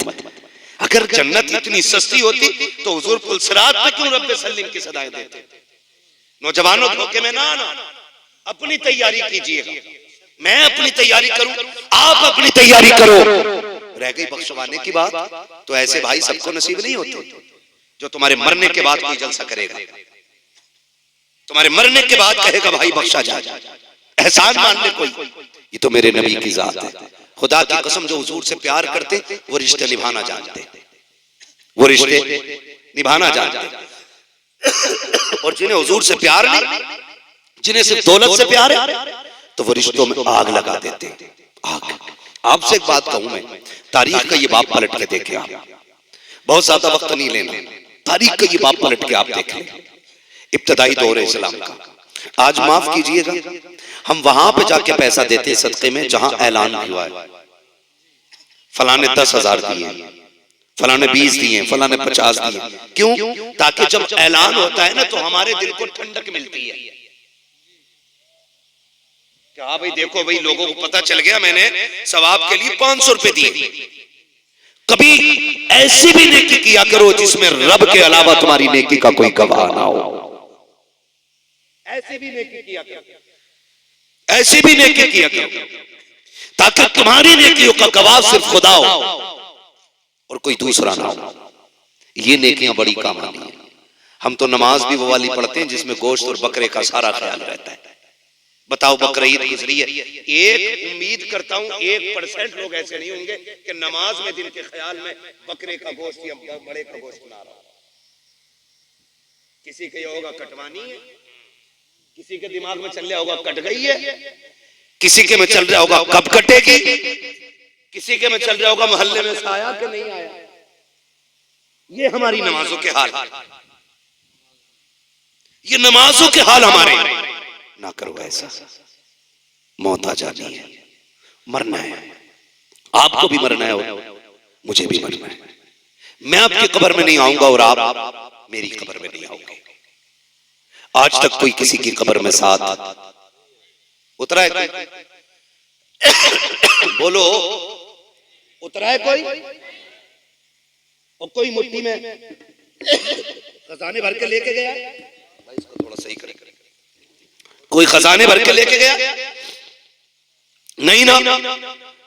अगर जन्नत इतनी सस्ती होती तो हुजूर पुलसिरात पे क्यों रब्बे सल्लिम की सदाएं देते। नौजवानों धोखे में ना आना, अपनी तैयारी कीजिएगा। मैं अपनी तैयारी करूं, आप अपनी तैयारी करो। रह गई बख्शवाने की बात, तो ऐसे भाई सबको नसीब नहीं होते जो तुम्हारे मरने के बाद कोई जलसा करेगा, तुम्हारे मरने के बाद कहेगा भाई बख्शा जा, एहसान मान ले कोई। ये तो मेरे नबी की जात है। खुदा की कसम, जो हुजूर से प्यार करते वो रिश्ते निभाना जानते, वो रिश्ते निभाना जानते। और जिन्हें हुजूर से प्यार नहीं, जिन्हें सिर्फ दौलत से प्यार है, तो वो रिश्तों में आग लगा देते हैं। आग। आपसे एक बात कहूं मैं, तारीख का ये बाप पलट के देखे आप, बहुत ज्यादा वक्त नहीं लेना, तारीख का ये बाप पलट के आप देखें, इब्तदाई दौर इस्लाम का। आज माफ कीजिएगा, हम वहां पे जाके पैसा देते सदके में जहां ऐलान हुआ है, फलाने 10,000 दिए, फलाने 20 दिए, फलाने 50 दिए। क्यों? ताकि जब ऐलान होता है ना तो हमारे दिल को ठंडक मिलती है कि हाँ भाई देखो भाई, लोगों को पता चल गया मैंने सवाब के लिए 500 रुपए दिए। कभी ऐसी भी नेकी किया करो जिसमें रब के अलावा तुम्हारी नेकी का कोई गवाह ना हो। ऐसी भी नेकी किया करो, ऐसी भी नेकी किया करो ताकि तुम्हारी नेकियों का गवाह सिर्फ खुदा हो और कोई दूसरा ना हो। ये नेकियां बड़ी काम आनी है। हम तो नमाज भी वो वाली पढ़ते हैं जिसमें गोश्त और बकरे का सारा ख्याल रहता है। बताओ, बकरीद गुजरी है, एक उम्मीद करता हूं 1% लोग ऐसे नहीं होंगे कि नमाज में दिन के ख्याल में बकरे का गोश्त या बड़े का गोश्त बना रहा हो। किसी के होगा कटवानी है, किसी के दिमाग में चल रहा होगा कट गई है, किसी के में चल रहा होगा कब कटेगी, किसी के में चल रहा होगा मोहल्ले में आया कि नहीं आया। ये हमारी नमाजों के हाल, ये नमाजों के हाल हमारे। ना करो ऐसा, मौत आ जानी है, मरना है, आपको भी मरना है, मुझे भी मरना है। मैं आपकी कब्र में नहीं आऊंगा और आप मेरी कब्र में नहीं आओगे। आज तक कोई किसी की कब्र में साथ उतरा है कोई? बोलो, उतरा है कोई? और कोई मुट्ठी में खजाने भर के लेके गया? भाई इसको थोड़ा सही करें। कोई खजाने भर के लेके गया? नहीं ना,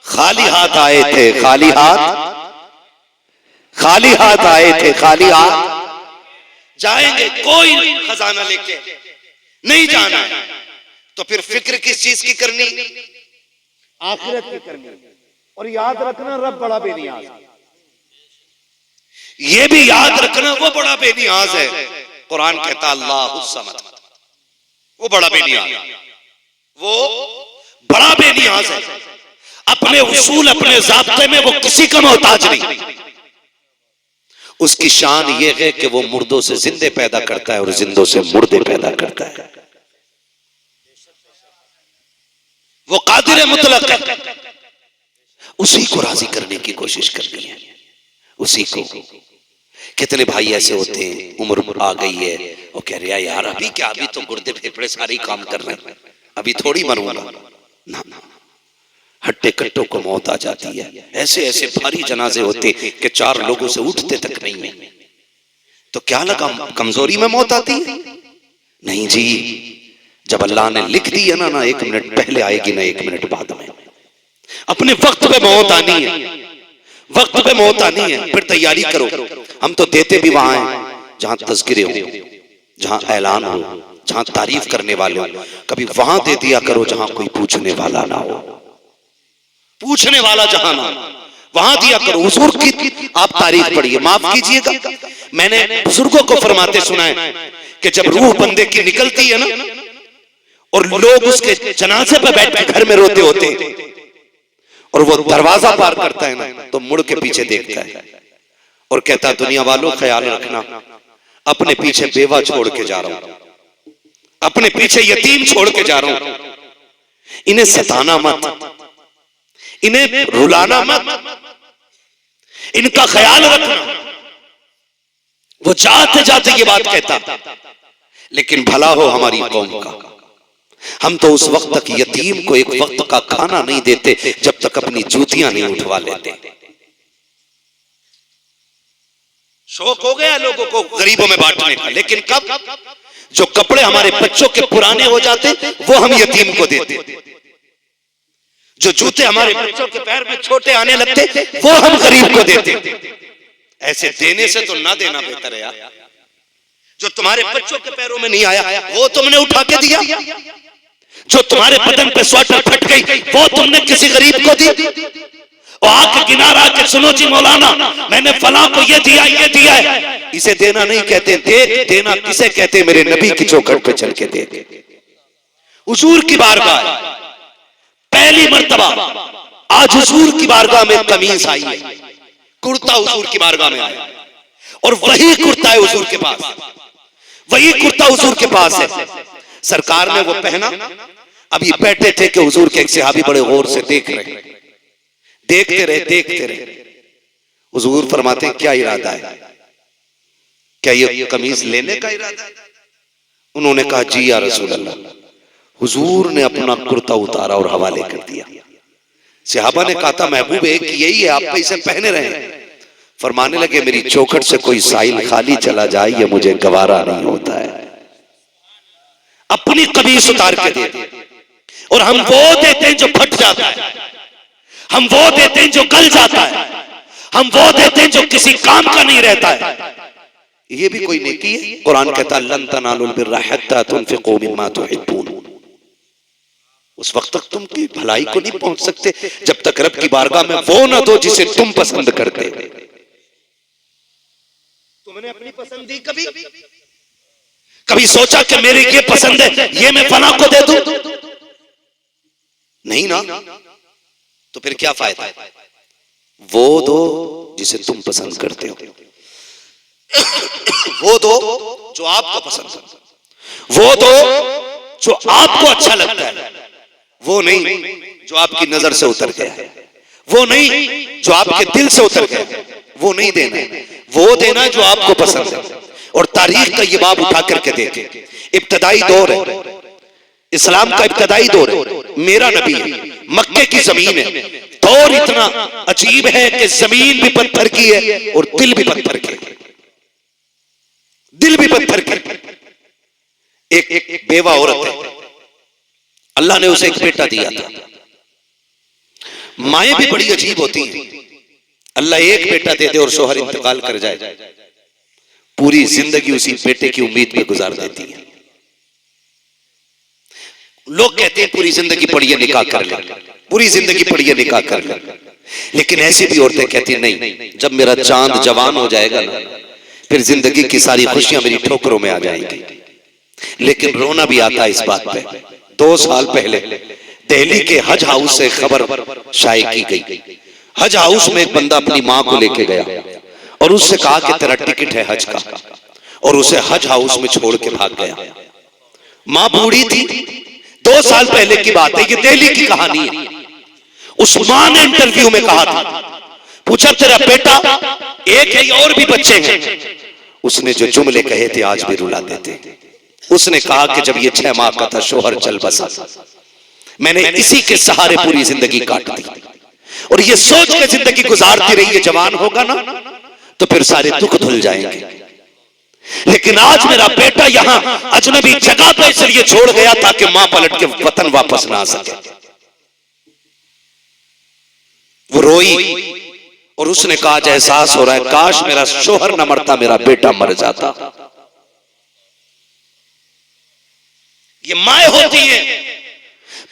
खाली हाथ आए थे, खाली हाथ, खाली हाथ आए थे, खाली हाथ जाएंगे। कोई खजाना लेके नहीं जाना है, तो फिर फिक्र किस चीज की करनी? आखिरत की करनी। और याद रखना, रब बड़ा बेनियाज है। ये भी याद रखना, वो बड़ा बेनियाज है। कुरान कहता अल्लाहुस समद, वो बड़ा बेनियाज, वो बड़ा बेनियाज है। अपने उसूल, अपने ज़ाब्ते में वो किसी का मोहताज नहीं। उसकी शान ये है कि वो मुर्दों से जिंदे पैदा करता है और जिंदों से मुर्दे पैदा करता है। वो कादिर मुतलक है। उसी को राजी करने की कोशिश करनी है, उसी को। कितने भाई ऐसे होते हैं, उम्र आ गई है और कह रहे यार अभी क्या, अभी तो गुर्दे फेफड़े सारे काम कर रहे हैं, अभी थोड़ी मरूंगा। ना ना, हट्टे कट्टों को मौत आ जाती है। ऐसे ऐसे भारी जनाजे होते कि 4 लोगों से उठते तक नहीं है। तो क्या लगा कमजोरी में मौत आती है? नहीं जी, जब अल्लाह ने लिख दी है ना 1 मिनट पहले आएगी, ना 1 मिनट बाद में। अपने वक्त पे मौत आनी है, वक्त पे मौत आनी है, फिर तैयारी करो। हम तो देते भी वहां हैं जहां तज़किरे हो, जहां ऐलान हो, जहां तारीफ करने वाले हो। कभी वहां दे दिया करो जहां कोई पूछने वाला ना हो। पूछने वाला जहां ना, वहां दिया करो। हुजूर की आप तारीफ पढ़िए, माफ कीजिएगा, मैंने बुजुर्गों को फरमाते सुना है कि जब रूह बंदे की निकलती है ना और लोग उसके जनाजे पर बैठ के घर में रोते होते हैं और वो दरवाजा पार करता है ना, तो मुड़ के पीछे देखता है और कहता है दुनिया वालों ख्याल रखना, अपने पीछे बेवा छोड़ के जा रहा हूं, अपने पीछे यतीम छोड़ के जा रहा हूं। इन्हें सताना मत, इन्हें रुलाना मत, इनका ख्याल रखना। वो जाते जाते ये बात कहता, लेकिन भला हो हमारी कौम का। हम तो उस वक्त तक यतीम को एक वक्त का खाना नहीं देते जब तक अपनी जूतियां नहीं उठवा लेते। शौक हो गया लोगों को गरीबों में बांटने का, लेकिन कब जो कपड़े हमारे बच्चों के पुराने हो जाते वो हम यतीम को देते। जो जूते हमारे बच्चों के पैर में छोटे आने लगते वो हम गरीब को देते। ऐसे देने से तो ना देना बेहतर है यार। जो तुम्हारे बच्चों के पैरों में नहीं आया वो तुमने उठा के दिया। जो तुम्हारे बदन पे स्वेटर फट गई वो तुमने किसी गरीब को दी। और आके किनारा के सुनो जी मौलाना मैंने फलां को ये दिया है। इसे देना नहीं कहते, देना किसे कहते? मेरे नबी की चौखट पे चल के दे। हुजूर की बारगाह पहली मर्तबा आज हुजूर की बारगाह में कमीज आई है, कुर्ता हुजूर की बारगाह में आया और वही कुर्ता है हुजूर के पास, वही कुर्ता हुजूर के पास है। सरकार ने वो पहना। अभी बैठे थे कि हुजूर के एक सहाबी बड़े गौर से देखते रहे। हुजूर फरमाते क्या इरादा है? क्या ये कमीज लेने का इरादा है? उन्होंने कहा जी या रसूल अल्लाह। हुजूर ने अपना कुर्ता उतारा और हवाले कर दिया। सहाबा ने कहा था महबूब एक यही है, आप इसे पहने रहे। फरमाने लगे मेरी चौखट से कोई साइल खाली चला जाए ये मुझे गवारा नहीं होता है। अपनी कमीज उतार के दे। और हम वो देते हैं जो फट जाता है, हम वो देते हैं जो गल जाता है, हम वो देते हैं जो किसी काम का नहीं रहता है। ये भी कोई नेकी है? कुरान कहता है लन तनालुल बिर्रा हत्ता तुनफिकू मिम्मा तुहिब्बून। उस वक्त तक तुम की भलाई को नहीं पहुंच सकते जब तक रब की बारगाह में वो ना दो जिसे तुम पसंद करते। तुमने अपनी पसंद दी कभी सोचा कि मेरे ये पसंद है ये मैं फला को दे दूं? नहीं ना, तो फिर क्या फायदा? वो दो जिसे तुम पसंद करते हो, वो दो जो आपको पसंद है, वो दो जो आपको अच्छा लगता है, वो नहीं जो आपकी नजर से उतर गया है, वो नहीं जो आपके दिल से उतर गया है, वो नहीं देना है। वो देना जो आपको पसंद है। और तारीख का ये बाब उठा करके देखें, इब्तदाई दौर है, इस्लाम का इब्तदाई दौर है, मेरा नबी है, मक्के की जमीन है। दौर इतना अजीब है कि जमीन भी पत्थर की है और दिल भी पत्थर के, दिल भी पत्थर के। एक बेवा औरत है, अल्लाह ने उसे एक बेटा दिया था। माएं भी बड़ी अजीब होती हैं। अल्लाह एक बेटा दे दे और शोहर इंतकाल कर जाए, पूरी जिंदगी उसी बेटे की उम्मीद पे गुजार देती है। लोग कहते हैं पूरी जिंदगी पढ़िए निकाह कर ले, पूरी जिंदगी पढ़िए निकाह कर ले। लेकिन ऐसी भी औरतें कहती हैं नहीं, जब मेरा चांद जवान हो जाएगा ना फिर जिंदगी की सारी खुशियां मेरी ठोकरों में आ जाएंगी। लेकिन रोना भी आता है इस बात पे। 2 साल पहले दिल्ली के हज हाउस से खबर शाये की गई। हज हाउस में एक बंदा अपनी मां को लेके गया और उससे कहा कि तेरा टिकट है हज का, और उसे हज हाउस में छोड़ के भाग गया। मां बूढ़ी थी, 2 साल पहले की बात है, ये दिल्ली की कहानी है। उस मां ने इंटरव्यू में कहा था, पूछा तेरा बेटा एक है और भी बच्चे हैं? उसने जो जुमले कहे थे आज भी रुला देते। उसने कहा कि जब ये 6 माह का था शोहर चल बसा, मैंने इसी के सहारे पूरी जिंदगी काट दी और ये सोच के जिंदगी गुजारती रही है जवान होगा ना तो फिर सारे दुख धुल जाएंगे। लेकिन आज मेरा बेटा यहां अजनबी जगह पे इसलिए छोड़ गया ताकि मां पलट के वतन वापस ना आ सके। वो रोई और उसने कहा आज एहसास हो रहा है काश मेरा शोहर न मरता, मेरा बेटा मर जाता। ये माए होती हैं,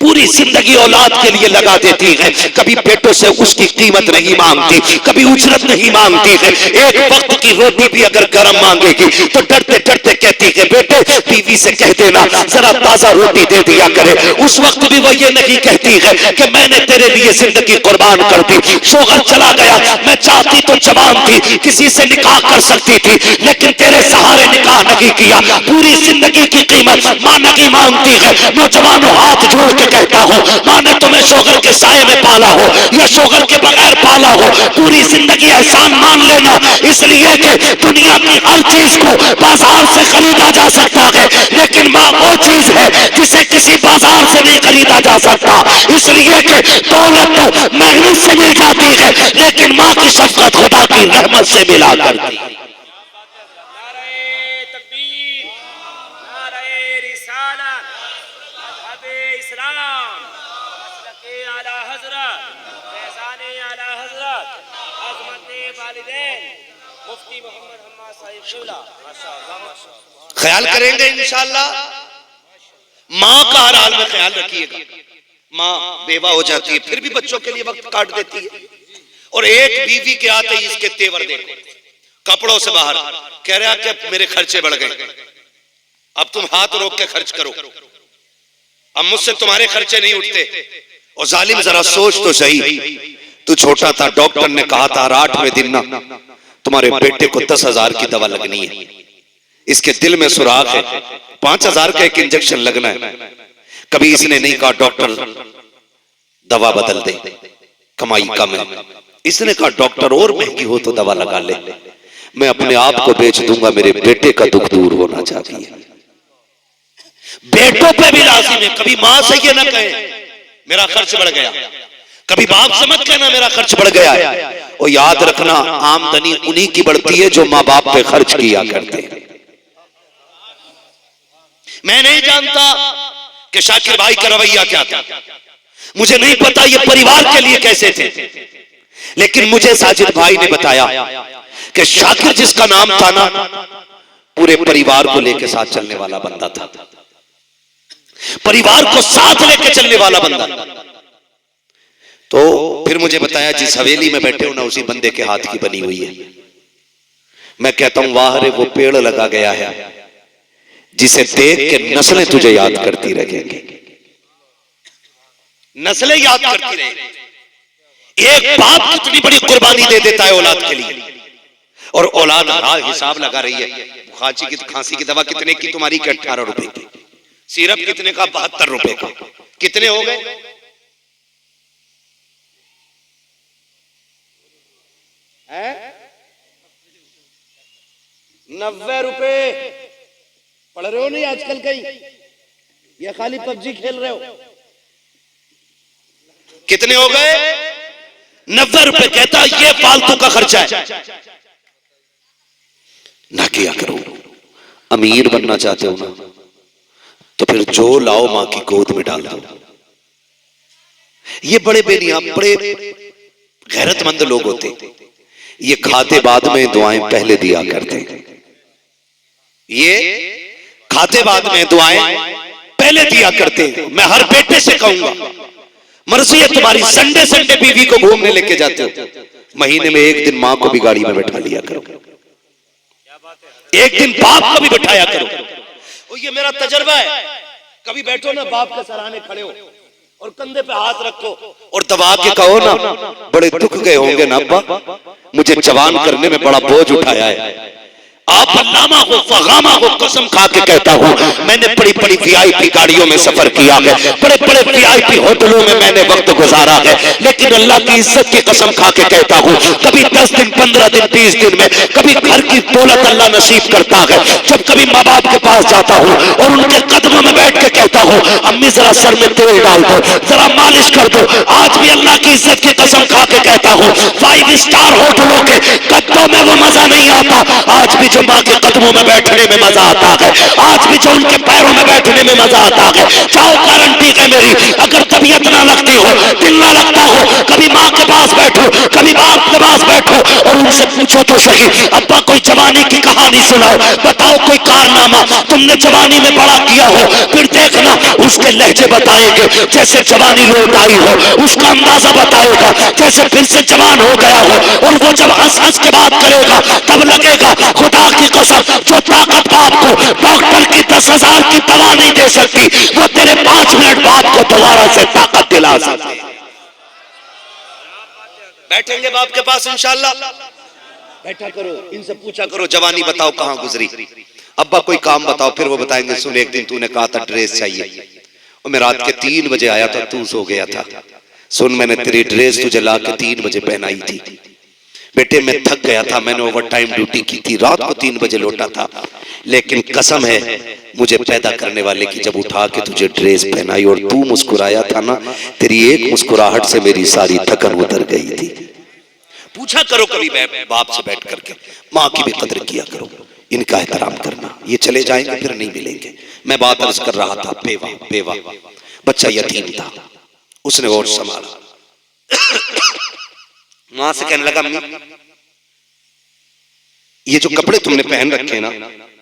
पूरी जिंदगी औलाद के लिए लगा देती है, कभी पेटों से उसकी कीमत नहीं मांगती, कभी उजरत नहीं मांगती है। एक वक्त की रोटी भी अगर गर्म मांगेगी तो डरते डरते कहती है बेटे बीवी से कह देना जरा ताजा रोटी दे दिया करे। उस वक्त भी वो ये नहीं कहती है कि मैंने तेरे लिए जिंदगी कुर्बान कर दी, शोहर चला गया, मैं चाहती तो जवान थी, किसी से निकाह कर सकती थी, लेकिन तेरे सहारे निकाह नहीं किया। पूरी जिंदगी की कीमत मां नहीं मांगती है। नौजवानों हाथ जोड़ के कहता हूं, मां ने तुम्हें शोहर के साए में पाला हो या शोहर के बगैर पाला हो, पूरी जिंदगी एहसान मान लेना, इसलिए कि दुनिया की हर चीज को बाजार से खरीदा जा सकता है, लेकिन मां वो चीज है जिसे किसी बाजार से नहीं खरीदा जा सकता। इसलिए कि दौलत तो मेहनत से मिल जाती है, लेकिन मां की शफकत खुदा की रहमत से मिला करती है। आला हजरत फैज़ान आला हजरत अज़मत वालिदैन मुफ्ती मोहम्मद हम्मा साहिब शिवला माशाअल्लाह माशाअल्लाह। ख्याल करेंगे इंशाअल्लाह। माँ का हर हाल में ख्याल रखिएगा। माँ बेवा हो जाती है फिर भी बच्चों के लिए वक्त काट देती है। और एक बीवी के आते ही इसके तेवर देखो, कपड़ों से बाहर कह रहा कि मेरे खर्चे बढ़ गए, अब तुम हाथ रोक के खर्च करो, अब मुझसे तुम्हारे खर्चे नहीं उठते। और जालिम जरा सोच तो सही, तू छोटा था, डॉक्टर ने कहा था 8वें दिन ना तुम्हारे बेटे को 10,000 की दवा लगनी है, इसके दिल में सुराख है, 5,000 का एक इंजेक्शन लगना है। कभी इसने नहीं कहा डॉक्टर दवा बदल दे, कमाई कम है। इसने कहा डॉक्टर और महंगी हो तो दवा लगा ले, मैं अपने आप को बेच दूंगा, मेरे बेटे का दुख दूर होना चाहिए। बेटों पे भी लाजिम है, कभी मां से ये ना कहे मेरा खर्च बढ़ गया, कभी बाप से मत कहना मेरा खर्च बढ़ गया है। और याद रखना आमदनी उन्हीं की बढ़ती है जो माँ बाप पे खर्च किया करते हैं। मैं नहीं जानता कि शाकिर भाई का रवैया क्या था, मुझे नहीं पता ये परिवार के लिए कैसे थे, लेकिन मुझे साजिद भाई ने बताया कि शाकिर जिसका नाम था ना, पूरे परिवार को लेकर साथ चलने वाला बंदा था, परिवार को साथ लेकर चलने वाला बंदा। तो फिर मुझे बताया जिस हवेली में बैठे हो ना उसी बंदे के हाथ की बनी हुई है। मैं कहता हूं वाह रे वो पेड़ लगा गया है जिसे देख के नस्लें तुझे याद करती रहेंगी, नस्लें याद करती रहेंगी। एक बाप कितनी बड़ी कुर्बानी दे देता है औलाद के लिए, और औलाद हिसाब लगा रही है। खांसी की दवा कितने की तुम्हारी? 18 रुपए की। सिरप कितने का? 72 रुपए का। कितने हो गए? हैं? 90 रुपए। पढ़ रहे हो नहीं आजकल कहीं, या खाली पबजी खेल रहे हो? कितने हो गए? 90 रुपए। कहता ये फालतू का खर्चा है, ना किया करो। अमीर बनना चाहते हो ना तो फिर जो लाओ मां की गोद में डाल दो। ये बड़े बेनियाम बड़े गैरतमंद लोग होते, ये खाते बाद में दुआएं पहले दिया करते। ये खाते बाद में दुआएं पहले दिया करते। मैं हर बेटे से कहूंगा मर्जी है तुम्हारी, संडे संडे बीवी को घूमने लेके जाते हो, महीने में एक दिन मां को भी गाड़ी में बैठा लिया करो, एक दिन बाप को भी बैठाया करो। और ये मेरा तजर्बा है, कभी बैठो ना बाप के सराहने खड़े हो और कंधे पे हाथ रखो और दबा के कहो ना, बड़े दुख गए होंगे ना अब्बा, मुझे जवान करने में बड़ा बोझ उठाया है। आप अल्लामा हो, फगामा हो, कसम खा के कहता हूँ मैंने बड़ी बड़ी वीआईपी गाड़ियों में सफर किया है, बड़े बड़े वीआईपी होटलों में मैंने वक्त गुजारा है, लेकिन अल्लाह की इज्जत की कसम खा के कहता हूँ कभी 10 दिन 15 दिन 20 दिन में कभी घर की दौलत अल्लाह नसीब करता है। जब कभी माँ बाप के पास जाता हूँ और उनके कदमों में बैठ के कहता हूँ अम्मी जरा सर में तेल डाल दो, जरा मालिश कर दो, आज भी अल्लाह की इज्जत की कसम खा के कहता हूँ 5 स्टार होटलों के कदमों में वो मजा नहीं आता, आज भी जो माँ के कदमों में बैठने में मजा आता है, आज भी जो उनके पैरों में बैठने में मजा आता है। जाओ गारंटी है मेरी, अगर तबीयत ना लगती हो, दिल ना लगता हो, कभी माँ के पास बैठो, कभी बाप के पास बैठो और उनसे पूछो तो सही अब्बा कोई जवानी की कहानी सुनाओ, बताओ कोई कारनामा तुमने जवानी में बड़ा किया हो, फिर देखना उसके लहजे बताएंगे जैसे जवानी लौट आई हो, उसका अंदाजा बताएगा जैसे फिर से जवान हो गया हो। और वो जब हंस हंस के बात करेगा तब लगेगा खुदा की कसम जो ताकत बाप को डॉक्टर की 10,000 की दवा नहीं दे सकती, वो तेरे 5 मिनट बाप को दोबारा से ताकत दिला सकती। बैठेंगे बाप के पास इंशाल्लाह, बैठा करो, इनसे पूछा करो जवानी बताओ कहां गुजरी, अब्बा कोई काम बताओ, फिर वो बताएंगे सुन एक दिन तूने कहा था ड्रेस चाहिए और मैं रात के 3 बजे आया था, तू सो गया था, सुन मैंने तेरी ड्रेस तुझे ला के 3 बजे पहनाई थी, बेटे मैं थक गया था, मैंने ओवर टाइम ड्यूटी की थी, रात को 3 बजे लौटा था, लेकिन कसम है मुझे पैदा करने वाले की जब उठा के तुझे ड्रेस पहनाई और तू मुस्कुराया था ना, तेरी एक मुस्कुराहट से मेरी सारी थकन उतर गई थी। पूछा करो कभी बाप से बैठ करके, माँ की भी कदर किया करो, इनका एहतराम करना। ये चले जाएंगे फिर नहीं मिलेंगे। मैं बात अर्ज कर रहा था, बेवा बच्चा यतीम था, उसने और संभाला। मां से कहने लगा, अम्मी ये जो कपड़े तुमने पहन रखे हैं ना,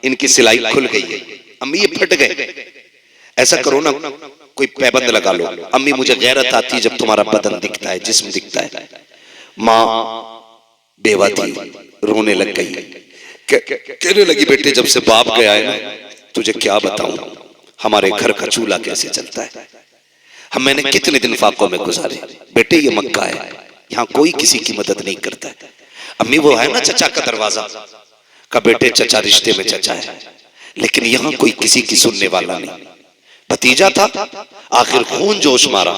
इनकी सिलाई खुल गई है। अम्मी ये फट गए, ऐसा करो ना कोई पैबंद लगा लो। अम्मी मुझे गैरत आती है जब तुम्हारा बदन दिखता है, जिस्म दिखता है। माँ बेवा थी, रोने लग गई, कहने लगी बेटे जब से बाप गया है ना, तुझे क्या बताऊं हमारे घर का चूल्हा कैसे चलता है। मैंने कितने दिन फाकों में गुजारे। बेटे ये मक्का है, यहाँ कोई किसी की मदद नहीं करता है। अम्मी वो है ना चचा का दरवाजा, का बेटे चचा रिश्ते में चचा है, लेकिन यहाँ कोई किसी की सुनने वाला नहीं। भतीजा था, आखिर खून जोश मारा।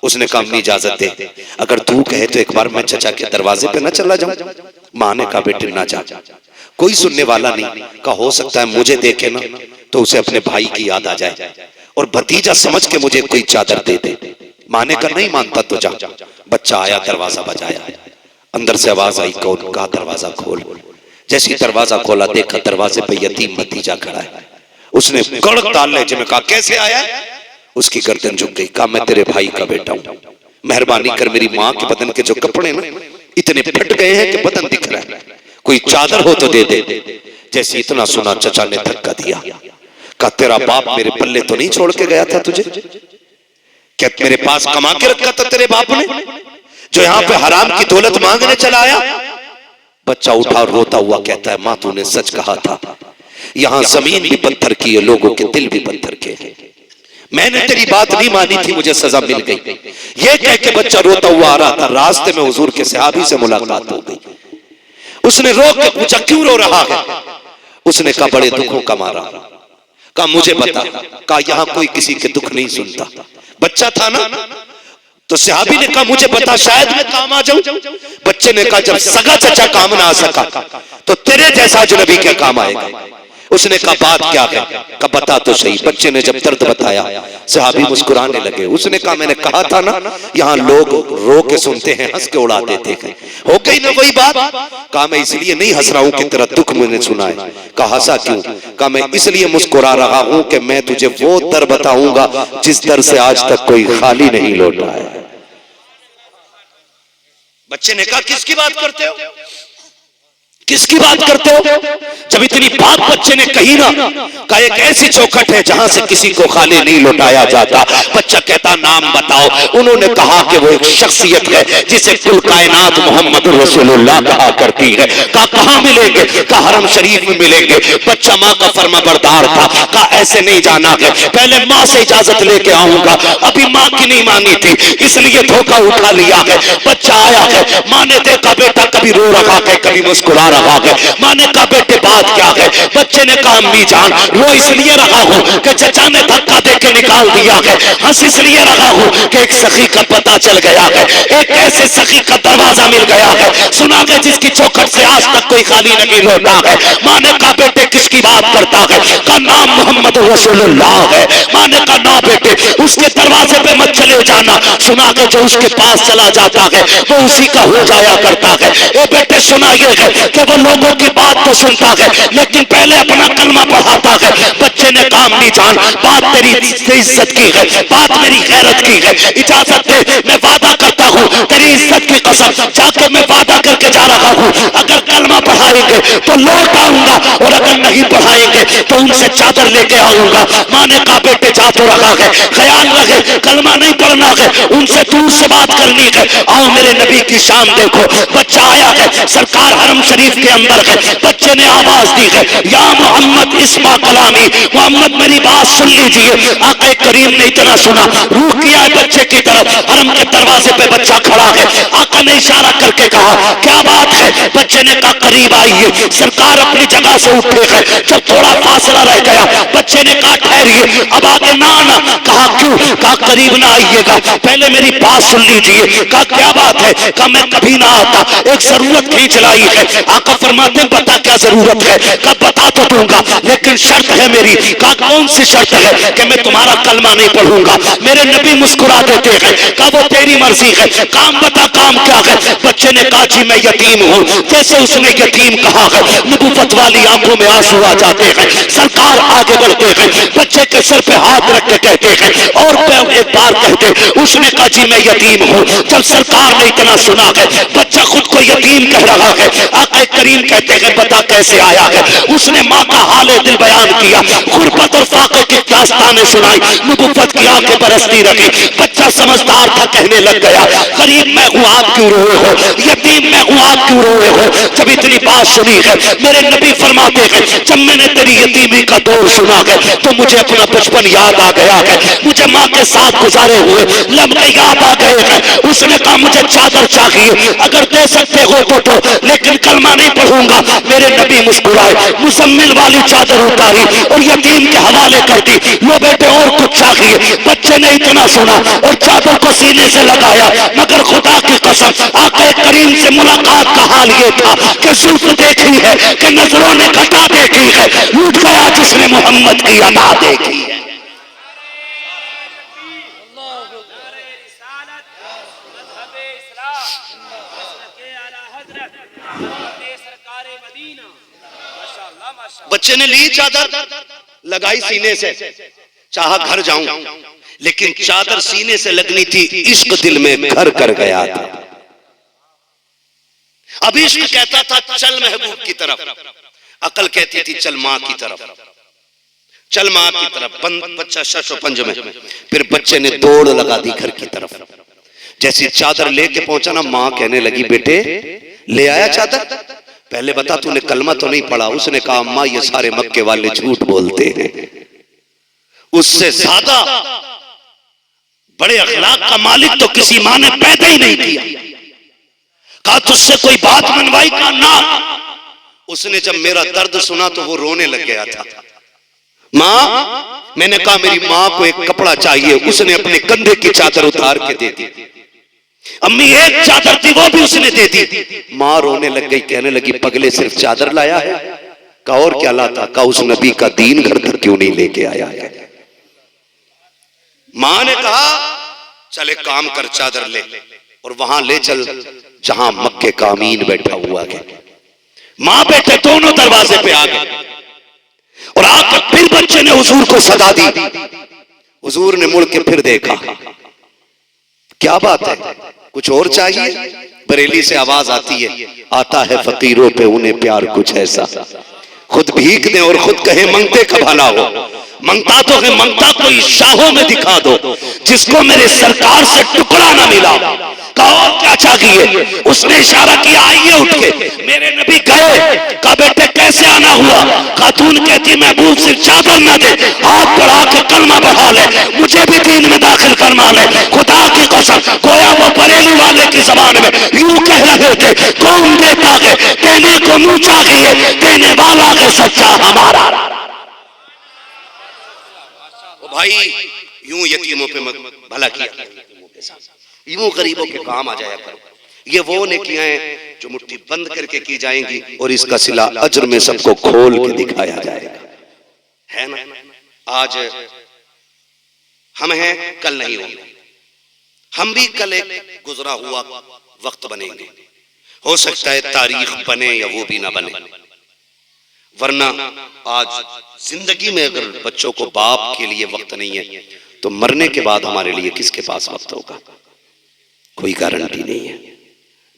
उसने कहा अम्मी इजाजत दे, अगर तू कहे तो एक बार मैं चचा के दरवाजे पे ना चला जाऊं। माँ ने कहा बेटे ना जा, कोई सुनने वाला नहीं। कहा हो सकता है मुझे देखे ना तो उसे अपने भाई की याद आ जाए और भतीजा समझ के मुझे कोई चादर दे दे। माँ ने कहा नहीं मानता तो जा। बच्चा आया, दरवाजा बजाया, अंदर से आवाज आई, कौन? कहा दरवाजा खोल। जैसे ही दरवाजा खोला, देखा दरवाजे पे यतीम भतीजा खड़ा है। उसने कड़क ताल लहजे में कहा कैसे आया है? उसकी गर्दन झुक गई। कहा मैं तेरे भाई का बेटा हूं, मेहरबानी कर मेरी माँ के बदन के जो कपड़े ना इतने फट गए हैं कि बदन दिख रहा है, कोई चादर हो तो दे दे। जैसे इतना सुना, चचा ने धक्का दिया। कहा तेरा बाप मेरे पल्ले तो नहीं छोड़ के गया था तुझे? क्या मेरे पास कमा के रखा था तेरे बाप ने, जो यहाँ पे हराम की दौलत मांगने चला आया? बच्चा उठा और रोता हुआ कहता है माँ तूने सच कहा था, यहाँ जमीन भी पत्थर की है, लोगों के दिल भी पत्थर के हैं। मैंने तेरी बात नहीं मानी थी, मुझे सजा मिल गई। ये कह के बच्चा रोता हुआ आ रहा था। रास्ते में हुजूर के सहाबी से मुलाकात हो गई। उसने रोक के पूछा क्यों रो रहा है? उसने कहा बड़े दुखों का मारा। कहा मुझे बता। कहा यहाँ कोई किसी के दुख नहीं सुनता। बच्चा था ना, तो सहाबी ने कहा मुझे बता, शायद मैं काम आ जाऊं। बच्चे ने कहा जब सगा चचा काम ना आ सका तो तेरे जैसा अजनबी क्या काम आएगा। उसने कहा बात क्या है? कहा बता तो सही। बच्चे ने जब दर्द बताया, सहाबी मुस्कुराने लगे। उसने कहा मैंने कहा था ना, यहाँ लोग रो के सुनते हैं, हंस के उड़ा देते हैं। हो गई ना वही बात। कहा मैं इसलिए नहीं हंस रहा हूं कि तेरा दुख मैंने सुना है। कहा हंसा क्यों? कहा मैं इसलिए मुस्कुरा रहा हूं कि मैं तुझे वो दर बताऊंगा जिस दर से आज तक कोई खाली नहीं लौटा है। बच्चे ने कहा किसकी बात करते हो, किसकी बात करते हो? जब इतनी बात बच्चे ने कही ना, कहा एक ऐसी चौखट है जहां से किसी को खाली नहीं लौटाया जाता। बच्चा कहता नाम बताओ। उन्होंने कहा कि वो एक शख्सियत है जिसे कुल कायनात मोहम्मद रसूलुल्लाह कहा करती है। कहा कहां मिलेंगे? कहा हरम शरीफ में मिलेंगे। बच्चा माँ का फर्माबरदार था। कहा ऐसे नहीं जाना है, पहले माँ से इजाजत लेके आऊंगा। अभी माँ की नहीं मानी थी, इसलिए धोखा उठा लिया है। बच्चा आया है, माँ ने देखा बेटा कभी रो रहा है कभी मुस्कुरा रहा है। माँ ने कहा बेटे बात क्या है? बच्चे ने कहा अम्मी जान रो इसलिए रहा हूं कि चचा ने धक्का देके निकाल दिया है। हंस इसलिए रहा हूं कि एक सखी का पता चल गया है, एक ऐसे सखी का दरवाजा मिल गया है, सुना है जिसकी चौखट से आज तक कोई खाली नहीं लौटा है। माँ ने कहा बेटे किसकी बात करता है? का नाम मोहम्मद रसूलुल्लाह है। माँ ने कहा ना बेटे उसके दरवाजे पे मत चले जाना, सुना के जो उसके पास चला जाता है वो उसी का हो जाया करता है। ए बेटे सुना ये है कि वो लोगों की बात तो सुनता है लेकिन पहले अपना कलमा पढ़ाता है। बच्चे ने कहा अम्मी जान बात तेरी इज्जत की है, बात मेरी गैरत की है, इजाजत दे मैं वादा करता हूँ तेरी इज्जत की कसम जाके मैं वादा करके जा रहा हूँ, अगर कलमा पढ़ाएंगे तो लौट आऊंगा और अगर नहीं पढ़ाएंगे तो उनसे चादर लेके आऊंगा। माँ ने कहा बेटे जा तो रहा है, ख्याल रखे कलमा नहीं पढ़ना है, उनसे दूर से बात करनी है। आओ मेरे नबी की शान देखो। बच्चा आया है, सरकार हरम शरीफ के अंदर है। बच्चे ने आवाज दी है या मोहम्मद इस्मा कलामी, मोहम्मद मेरी बात सुन लीजिए। आका करीम ने इतना सुना, रूह किया है बच्चे की तरफ। हरम के दरवाजे पे बच्चा खड़ा है। आका ने इशारा करके कहा क्या बात है? बच्चे ने कहा करीब आइए। सरकार अपनी जगह से उठे हैं। जब थोड़ा फासला रह गया बच्चे ने कहा ठहरिए, अब आगे ना आना। कहा क्यों? कहा करीब ना आइएगा, पहले मेरी बात सुन लीजिए। कहा क्या बात है? कहा मैं कभी ना आता, एक जरूरत खींच लाई है। आका फरमाते बता क्या जरूरत है? कहा बता तो दूंगा लेकिन शर्त है मेरी। कहा कौन सी शर्त है? कि मैं तुम्हारा कलमा नहीं पढ़ूंगा। मेरे नबी मुस्कुरा देते हैं। कहा वो तेरी मर्जी है, काम बता काम क्या है? बच्चे ने कहा जी मैं यतीम हूँ। जैसे उसने यतीम कहा है नबूवत वाली आंखों में आंसू आ जाते हैं। सरकार आगे बढ़ते हैं, बच्चे के सर पे हाथ रख के कहते हैं हैं और एक बार कहते उसने कहा जी मैं यतीम हूँ। जब सरकार ने इतना सुना है, बच्चा खुद को यतीम कह रहा है, आका करीम कहते हैं बता कैसे आया है। उसने माँ का हाल दिल बयान किया, गुर्बत और फाके की दास्तानें सुनाई, नबुव्वत की आंखें बरसती रही। बच्चा समझदार था, कहने लग गया गरीब मैं हूँ आप क्यों रोए हो, यतीम मैं हूँ आप क्यों रोए हो। जब इतनी बात सुनी है मेरे नबी फरमाते हैं जब मैंने तेरी यतीमी का दौर सुना है तो मुझे अपना बचपन याद आ गया है, मुझे माँ के साथ गुजारे हुए लम्हे याद आ गए हैं। उसने कहा मुझे चादर चाहिए, अगर दे सकते हो तो दो, लेकिन कलमा नहीं पढ़ूंगा। मेरे नबी मुस्कुराए, मुजम्मिल वाली चादर उतारी और यतीम के हवाले कर दी। लो बेटे और कुछ चाहिए। बच्चे ने इतना सुना और चादर को सीने से लगाया, मगर खुदा की कसम आका करीम से मुलाकात का हाल ये था कि जुल्फ देखी है कि नजरों ने घटा देखी है, लूट गया जिसने मोहम्मद की अदा देखी है। बच्चे ने ली चादर, लगाई सीने से, चाहा घर जाऊं, लेकिन चादर सीने से लगनी थी, इश्क दिल में घर कर गया था। अब इश्क कहता था चल महबूब की तरफ, अकल कहती थी चल मां की तरफ, चल मां की तरफ। बच्चा शशो पंज में, फिर बच्चे ने दौड़ लगा दी घर की तरफ। जैसी चादर लेके पहुंचा ना, मां कहने लगी बेटे ले आया चादर, पहले बता तूने कलमा तो नहीं पढ़ा। उसने कहा अम्मा ये सारे मक्के वाले झूठ बोलते हैं, उससे ज्यादा बड़े अखलाक का मालिक तो किसी मां ने पैदा ही नहीं किया। कहा तुझसे कोई बात मनवाई? का ना। उसने जब मेरा दर्द सुना तो वो रोने लग गया था। मां, मैंने कहा मेरी मां को एक कपड़ा चाहिए, उसने अपने कंधे की चादर उतार के दे दी। अम्मी एक चादर थी वो भी उसने दे दी। मां रोने लग गई, कहने लगी पगले सिर्फ चादर लाया है? कहा और क्या लाता? कहा उस नबी का दीन घर तक क्यों नहीं लेके आया है? मां ने कहा चल एक काम कर, चादर ले और वहां ले चल जहां मक्के का अमीन बैठा हुआ है। मां बेटे दोनों दरवाजे पे आ गए और आकर फिर बच्चे ने हुजूर को सदा दी। हुजूर ने मुड़ के फिर देखा, क्या बात है, कुछ और चाहिए? बरेली से आवाज आती है, आता है फकीरों पे उन्हें प्यार कुछ ऐसा, खुद भीख दे और खुद कहे मंगते का भला हो। मंगता तो है, मंगता कोई शाहों में दिखा दो, जिसको मेरे सरकार से टुकड़ा ना मिला। कहा और क्या चाहिए? उसने इशारा किया आइए उठ के। मेरे नबी गए, कहा बेटे कैसे आना हुआ? खातून कहती महबूब सिर्फ चादर ना दे, हाथ बढ़ा के कलमा बढ़ा ले, मुझे भी दीन में दाखिल करवा ले। खुदा की कसम गोया वो बरेली वाले की जबान में यूं कह रहे थे, कौन देता है देने को मुंह चाहिए, देने वाला है सच्चा हमारा। ओ भाई यूं यतीमों पे भला किया, यूं गरीबों के काम आ जाया करो। ये वो नेकियां हैं जो मुट्ठी बंद करके की जाएंगी और इसका सिला अजर में सबको खोल के दिखाया जाएगा, है ना? आज हम हैं, कल नहीं होंगे। हम भी कल एक गुजरा हुआ वक्त बनेंगे। हो सकता है तारीख बने या वो भी ना बने, वरना आज जिंदगी में अगर बच्चों को बाप के लिए वक्त नहीं है तो मरने के बाद हमारे लिए किसके पास वक्त होगा? कोई गारंटी नहीं है।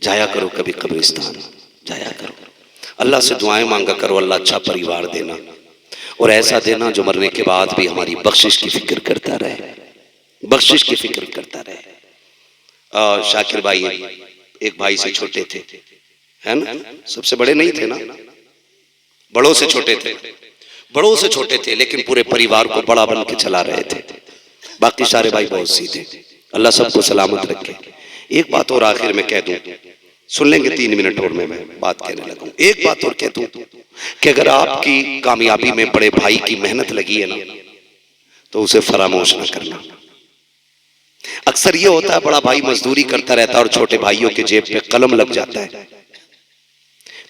जाया करो कभी कब्रिस्तान, जाया करो, अल्लाह से दुआएं मांगा करो, अल्लाह अच्छा परिवार देना और ऐसा देना जो मरने के बाद भी हमारी बख्शिश की फिक्र करता रहे, बख्शिश की फिक्र करता रहे। शाकिर भाई एक भाई से छोटे थे, है ना? सबसे बड़े नहीं थे ना, बड़ों से छोटे थे, बड़ों से छोटे थे, लेकिन पूरे परिवार को बड़ा बन के चला रहे थे। बाकी सारे भाई बहुत सीधे, अल्लाह सबको सलामत रखे। एक बात और आखिर में कह दूं, सुन लेंगे 3 मिनट और मैं बात कहने लगूं। एक बात और कह दूं कि अगर आपकी कामयाबी में बड़े भाई की मेहनत लगी है ना तो उसे फरामोश ना करना। अक्सर ये होता है बड़ा भाई मजदूरी करता रहता है और छोटे भाइयों के जेब पे कलम लग जाता है,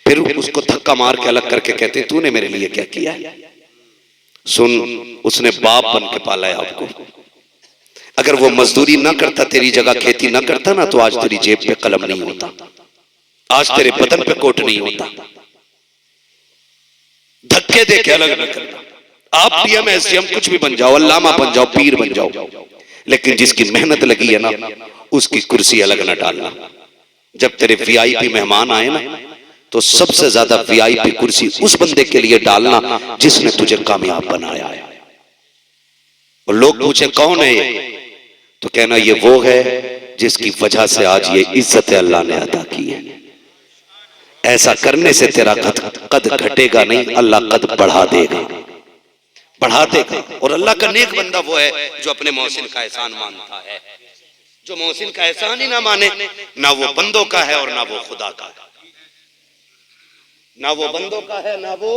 फिर उसको धक्का मार के अलग करके कहते हैं तूने मेरे लिए क्या किया है? सुन, उसने बाप बन के पाला है आपको। अगर वो मजदूरी ना करता, तेरी जगह खेती ना करता ना, तो आज तेरी जेब पे कलम नहीं होता, आज तेरे बदन पे कोट नहीं होता। धक्के दे के अलग न करना। आप पीएम एसडीएम कुछ भी बन जाओ, अल्लामा बन जाओ, पीर बन जाओ, लेकिन जिसकी मेहनत लगी है ना उसकी कुर्सी अलग ना डालना। जब तेरे वीआईपी मेहमान आए ना तो सबसे ज्यादा वीआईपी कुर्सी उस बंदे के लिए डालना जिसने तुझे कामयाब बनाया है। और लोग पूछे कौन है ये, तो कहना ये वो है जिसकी वजह से आज ये इज्जत अल्लाह ने अता की है। ऐसा करने से तेरा कद घटेगा नहीं, अल्लाह कद बढ़ा देगा, बढ़ा देगा। और अल्लाह का नेक बंदा वो है जो अपने मोहसिन का एहसान मानता है। जो मोहसिन का एहसान ही ना माने, ना वो बंदों का है और ना वो खुदा का है, ना वो बंदों का है ना वो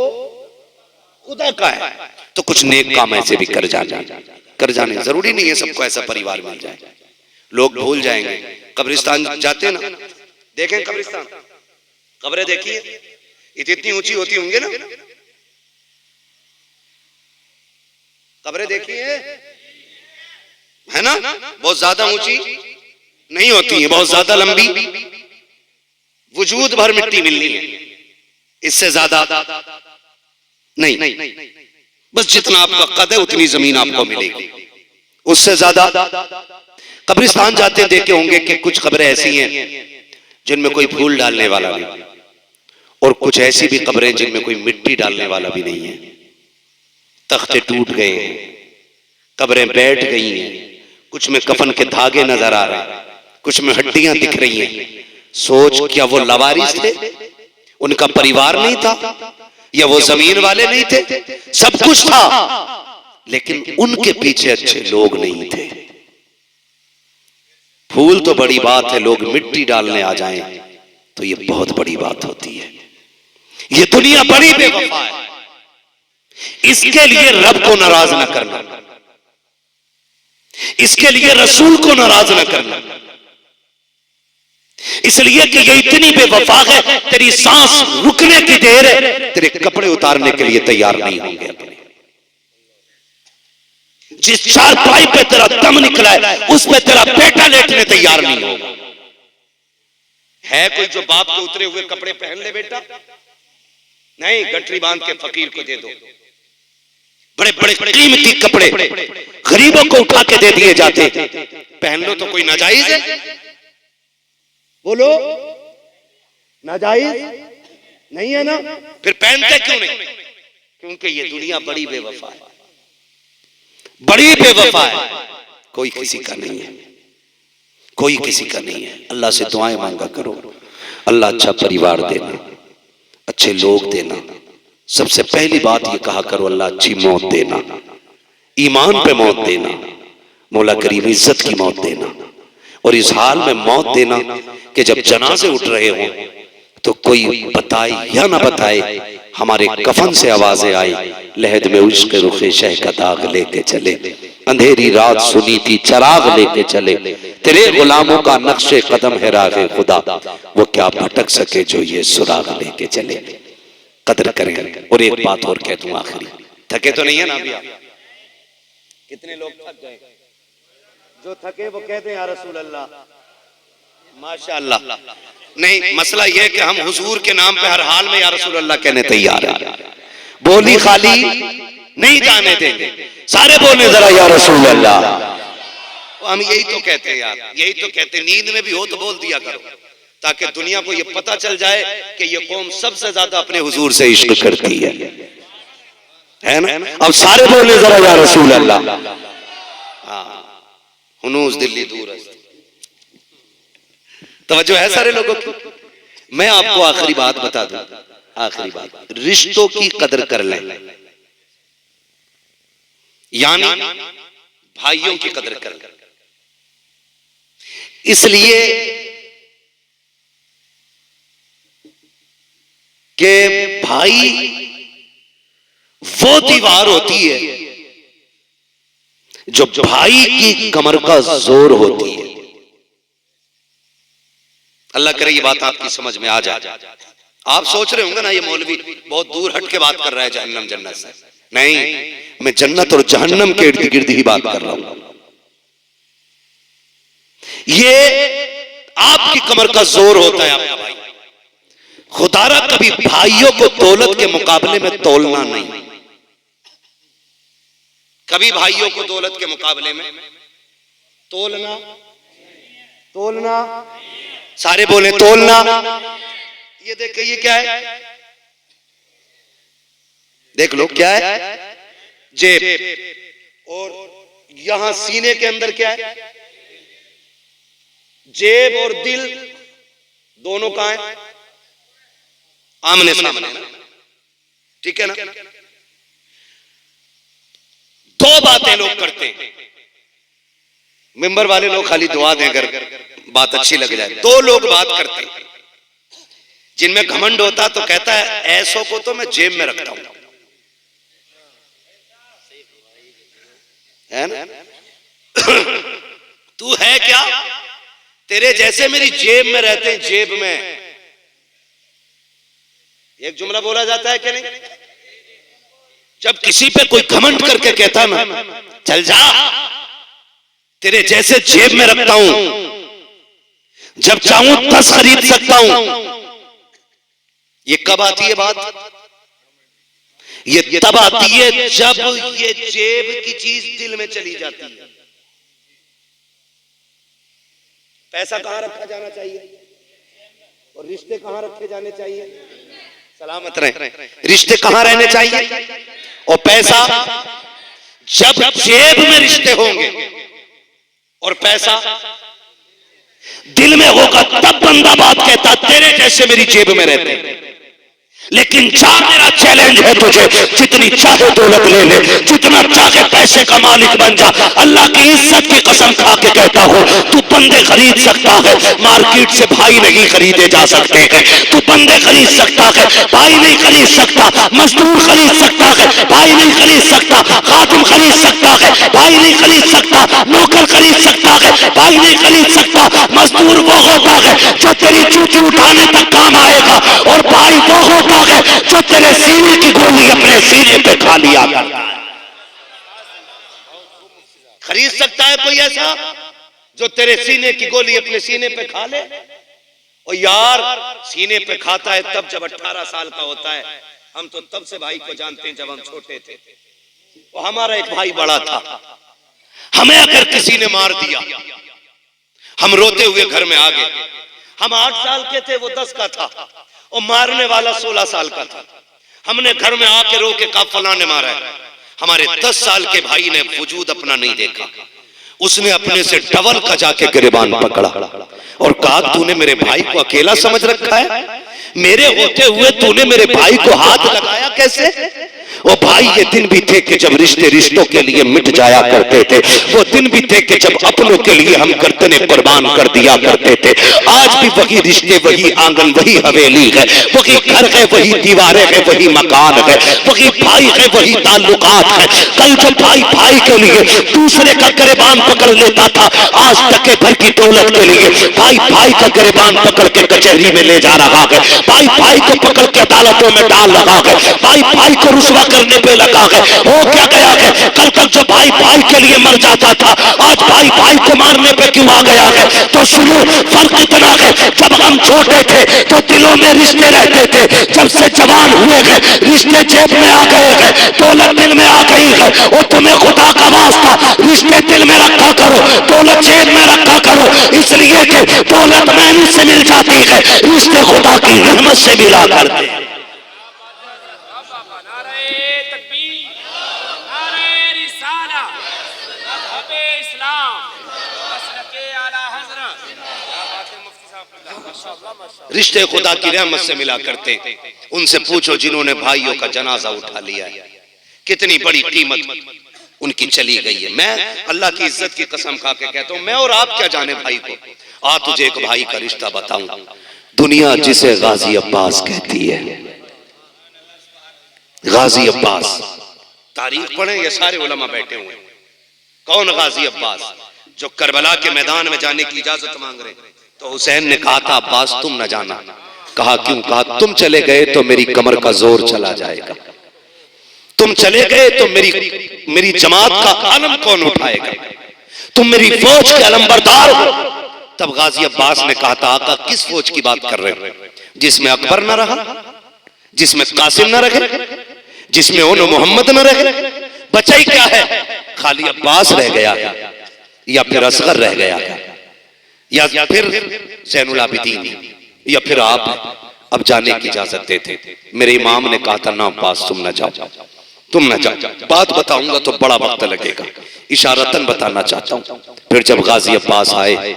खुदा का है। तो कुछ नेक काम ऐसे भी कर जाने जरूरी नहीं है सबको ऐसा परिवार मिल जाए। लोग भूल जाएंगे। कब्रिस्तान जाते ना, देखें कब्रिस्तान, कब्रें देखिए इतनी ऊंची होती होंगे ना, कब्रें देखिए है ना, बहुत ज्यादा ऊंची नहीं होती है, बहुत ज्यादा लंबी, वजूद भर मिट्टी मिलनी है, इससे ज्यादा नहीं। बस जितना आपका कद है उतनी जमीन आपको मिलेगी, उससे ज्यादा। कब्रिस्तान जाते देखे होंगे कि कुछ कब्रें ऐसी हैं जिनमें कोई फूल डालने वाला नहीं, और कुछ ऐसी भी कब्रें जिनमें कोई मिट्टी डालने वाला भी नहीं है। तख्ते टूट गए हैं, कब्रें बैठ गई हैं, कुछ में कफन के धागे नजर आ रहे हैं, कुछ में हड्डियां दिख रही हैं। सोच, क्या वो लवारिस थे, उनका परिवार नहीं था, या वो जमीन वाले नहीं थे? सब कुछ था, लेकिन उनके पीछे अच्छे लोग नहीं थे। फूल तो बड़ी बात है, लोग मिट्टी डालने आ जाएं तो ये बहुत बड़ी बात होती है। ये दुनिया बड़ी बेवफा है, इसके लिए रब को नाराज न करना, इसके लिए रसूल को नाराज न करना, इसलिए कि ये इतनी बेवफा है, तेरी सांस रुकने की देर है, तेरे कपड़े उतारने के लिए तैयार नहीं होंगे अपने। जिस चारपाई पे तेरा दम निकला है उस पे तेरा बेटा लेटने तैयार नहीं होगा। है कोई जो बाप के उतरे हुए कपड़े पहन ले बेटा? नहीं, गठरी बांध के फकीर को दे दो। बड़े बड़े कीमती कपड़े गरीबों को उठा के दे दिए जाते, पहन लो तो कोई नाजायज है? बोलो, नाजायज नहीं है ना? फिर पहनते क्यों नहीं? क्योंकि ये दुनिया बड़ी बेवफा है, बड़ी बेवफा है। कोई किसी का नहीं है, कोई किसी का नहीं है। अल्लाह से दुआएं मांगा करो, अल्लाह अच्छा परिवार देना, अच्छे लोग देना। सबसे पहली बात ये कहा करो, अल्लाह अच्छी मौत देना, ईमान पे मौत देना, मौला करीम इज्जत की मौत देना। और इस हाल में मौत देना कि जब जनाजे उठ रहे हो तो कोई बताए या ना बताए, हमारे कफन से आवाजें आई, लहद में उश्क रुखे शह का दाग लेके चले, अंधेरी रात सुनी थी चराग लेके चले, तेरे गुलामों का नक्शे कदम है रागे खुदा, वो क्या भटक सके जो ये सुराग लेके चले। कदर करें। और एक बात और कह दूं आखिरी, थके तो नहीं है ना अभी आप? कितने लोग थक गए? जो थके वो कहते हैं या रसूल अल्लाह, माशाअल्लाह। नहीं, मसला यह है कि हम हुजूर के नाम पे हर हाल में या रसूल अल्लाह कहने तैयार हैं, बोली खाली नहीं जाने देंगे, सारे बोले जरा या रसूल अल्लाह। हम यही तो कहते हैं यार, यही तो कहते हैं, नींद में भी हो तो बोल दिया करो, ताकि दुनिया को ये पता चल जाए कि ये कौम सबसे ज्यादा अपने हुजूर से इश्क करती है ना? अब सारे बोले जरा या रसूल अल्लाह। हाँ, हुनूस दिल्ली दूर तवज्जो है सारे लोगों की। मैं आपको आखिरी बात बता दूं, आखिरी बात, रिश्तों की कदर कर लें, यानी भाइयों की कदर कर लें। इसलिए कि भाई वो दीवार होती है जो भाई की कमर का जोर होती है। अल्लाह करे ये बात आपकी समझ में आ जाए। आप सोच रहे होंगे ना ये मौलवी बहुत दूर हट के बात कर रहा है जहन्नम जन्नत से। नहीं, मैं जन्नत और जहन्नम के इर्द गिर्द ही बात कर रहा हूं। ये आपकी कमर का जोर होता है आपका भाई। खुदारा कभी भाइयों को दौलत के मुकाबले में तोलना नहीं। कभी भाइयों को दौलत के मुकाबले में तोलना, तोलना, सारे बोले तोलना। ये देखिए ये क्या है, देख लो क्या है, जेब। और यहां सीने के अंदर क्या है, जेब और दिल दोनों कहां है, आमने सामने, ठीक है ना। दो बातें लोग करते हैं, मेंबर वाले लोग खाली दुआ दें अगर बात अच्छी लग जाए। दो लोग बात करते हैं, जिनमें घमंड होता तो कहता है ऐसों को तो मैं जेब में रखता हूं, है ना। तू है क्या, तेरे जैसे मेरी जेब में रहते हैं, जेब में। एक जुमला बोला जाता है कि नहीं, जब किसी पे कोई घमंड करके कहता ना चल जा तेरे जैसे जेब में रखता हूं, जब चाहूं 10 खरीद सकता हूं। ये कब आती है बात, ये तब आती है जब ये जेब की चीज दिल में चली जाती है। पैसा कहां रखा जाना चाहिए और रिश्ते कहां रखे जाने चाहिए, सलामत रहे, रिश्ते कहां रहने चाहिए। और पैसा जब जेब में रिश्ते होंगे और पैसा दिल में होगा, तब बंदा बात कहता तेरे जैसे मेरी जेब में रहते। लेकिन जा मेरा चैलेंज है तुझे, जितनी चाहे दौलत ले ले, जितना चाहे पैसे का मालिक बन जा, अल्लाह की इज्जत की कसम खा के कहता हूं, तू बंदे खरीद सकता है, मार्केट से भाई नहीं खरीदे जा सकते हैं। तू बंदे खरीद सकता है, भाई नहीं खरीद सकता। मजदूर खरीद सकता है, भाई नहीं खरीद सकता। खादिम खरीद सकता है, भाई नहीं खरीद सकता। नौकर खरीद सकता है, भाई नहीं खरीद सकता। मजदूर वो होता है जो तेरी चूची उठाने तक काम आएगा, और भाई वो होता है जो तेरे सीने की गोली अपने सीने पे खा लिया करता है। खरीद सकता है कोई ऐसा जो तेरे सीने की गोली अपने सीने पे खा ले। और यार सीने पे खाता है तब जब 18 साल का होता है। हम तो तब से भाई को जानते हैं जब हम छोटे थे। और हमारा एक भाई बड़ा था, हमें अगर किसी ने मार दिया, हम रोते हुए घर में आ गए। हम 8 साल के थे, वो 10 का था, और मारने वाला 16 साल का था। हमने घर में आके रो के कहा फलां ने मारा है। हमारे 10 साल के भाई ने वजूद अपना नहीं देखा, उसने अपने से डबल का जाके गिरबान पकड़ा और कहा तूने मेरे भाई को अकेला समझ रखा है, मेरे होते हुए तूने मेरे भाई को हाथ लगाया कैसे। वो भाई ये दिन भी थे कि जब रिश्ते रिश्तों के लिए मिट जाया करते थे। वो दिन भी थे कि जब अपनों के लिए हम गर्दने कुर्बान कर दिया करते थे। आज भी वही रिश्ते, वही आंगन, वही हवेली है, वही घर है, वही दीवारें है, वही मकान है, वही भाई है, वही ताल्लुकात है। कल जब भाई भाई के लिए दूसरे का गिरबान पकड़ लेता था, आज टके भर की दौलत के लिए भाई भाई का गिरबान पकड़ के कचहरी में ले जा रहा है। भाई भाई को पकड़ के अदालतों में डाल रहा है। भाई भाई को रुसवा करने पे लगा है। हो क्या गया है, कल तक जो भाई भाई के लिए मर जाता था, आज भाई भाई को मारने पे क्यों आ गया है। तो सुनो फर्क इतना है, जब हम छोटे थे तो दिलों में रिश्ते रहते थे, जब से जवान हुए हैं रिश्ते जेब में आ गए हैं, दौलत दिल में आ गई है। और तुम्हें खुदा का वास्ता रिश्ते दिल में रखा करो, दौलत जेब में रखा करो, इसलिए कि दौलत मेहनत से मिल जाती है, रिश्ते खुदा की रहमत से मिला करते हैं। रिश्ते खुदा की रहमत से मिला करते। उनसे पूछो जिन्होंने भाइयों का जनाजा उठा लिया है, कितनी बड़ी कीमत उनकी चली गई है। मैं अल्लाह की इज्जत की कसम खा के कहता हूं, मैं और आप क्या जाने भाई को। आ तुझे एक भाई का रिश्ता बताऊं, दुनिया जिसे गाजी अब्बास कहती है। गाजी अब्बास, तारीख पढ़े, ये सारे उलमा बैठे हुए। कौन गाजी अब्बास, जो करबला के मैदान में जाने की इजाजत मांग रहे। तो हुसैन ने कहा था अब्बास तुम न जाना। कहा क्यों। कहा तुम चले गए तो मेरी कमर का जोर चला जाएगा, तुम चले गए तो मेरी जमात का आलम कौन उठाएगा, तुम मेरी फौज के अलंबरदार हो। तब गाजी अब्बास ने कहा था आका किस फौज की बात कर रहे हो, जिसमें अकबर न रहा, जिसमें कासिम न रहे, जिसमें ओनो मोहम्मद न रहे, बचा ही क्या है, खाली अब्बास रह गया या फिर असगर रह गया या फिर ज़ैनुल आबिदीन या फिर आप। अब जाने की इजाजत देते। मेरे इमाम ने कहा था ना अब्बास तुम न जाओ, तुम न जाओ, बात बताऊंगा तो बड़ा वक्त लगेगा, इशारतन बताना चाहता हूं। फिर जब गाजी अब्बास आए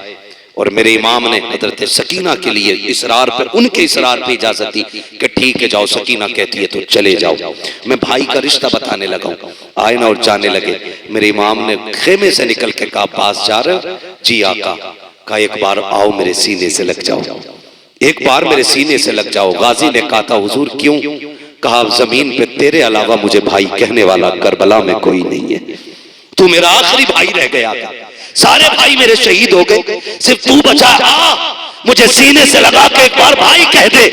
और मेरे इमाम ने हजरत सकीना के लिए इसरार पर, उनके इसरार पे इजाजत दी कि ठीक है जाओ, सकीना कहती है तो चले जाओ। मैं भाई का रिश्ता बताने लगा हूं। आए ना और जाने लगे। मेरे इमाम ने खेमे से निकल के कहा अब्बास जा रहे हो? जी आका। कहा एक बार आओ मेरे सीने से लग जाओ, एक बार मेरे सीने से लग जाओ। गाजी ने कहा था हुजूर क्यों? कहा जमीन पे तेरे अलावा मुझे भाई कहने वाला करबला में कोई नहीं है, तू मेरा आखिरी भाई रह गया था, सारे भाई मेरे शहीद हो गए, सिर्फ तू बचा। मुझे सीने से लगा के एक बार भाई कह दे।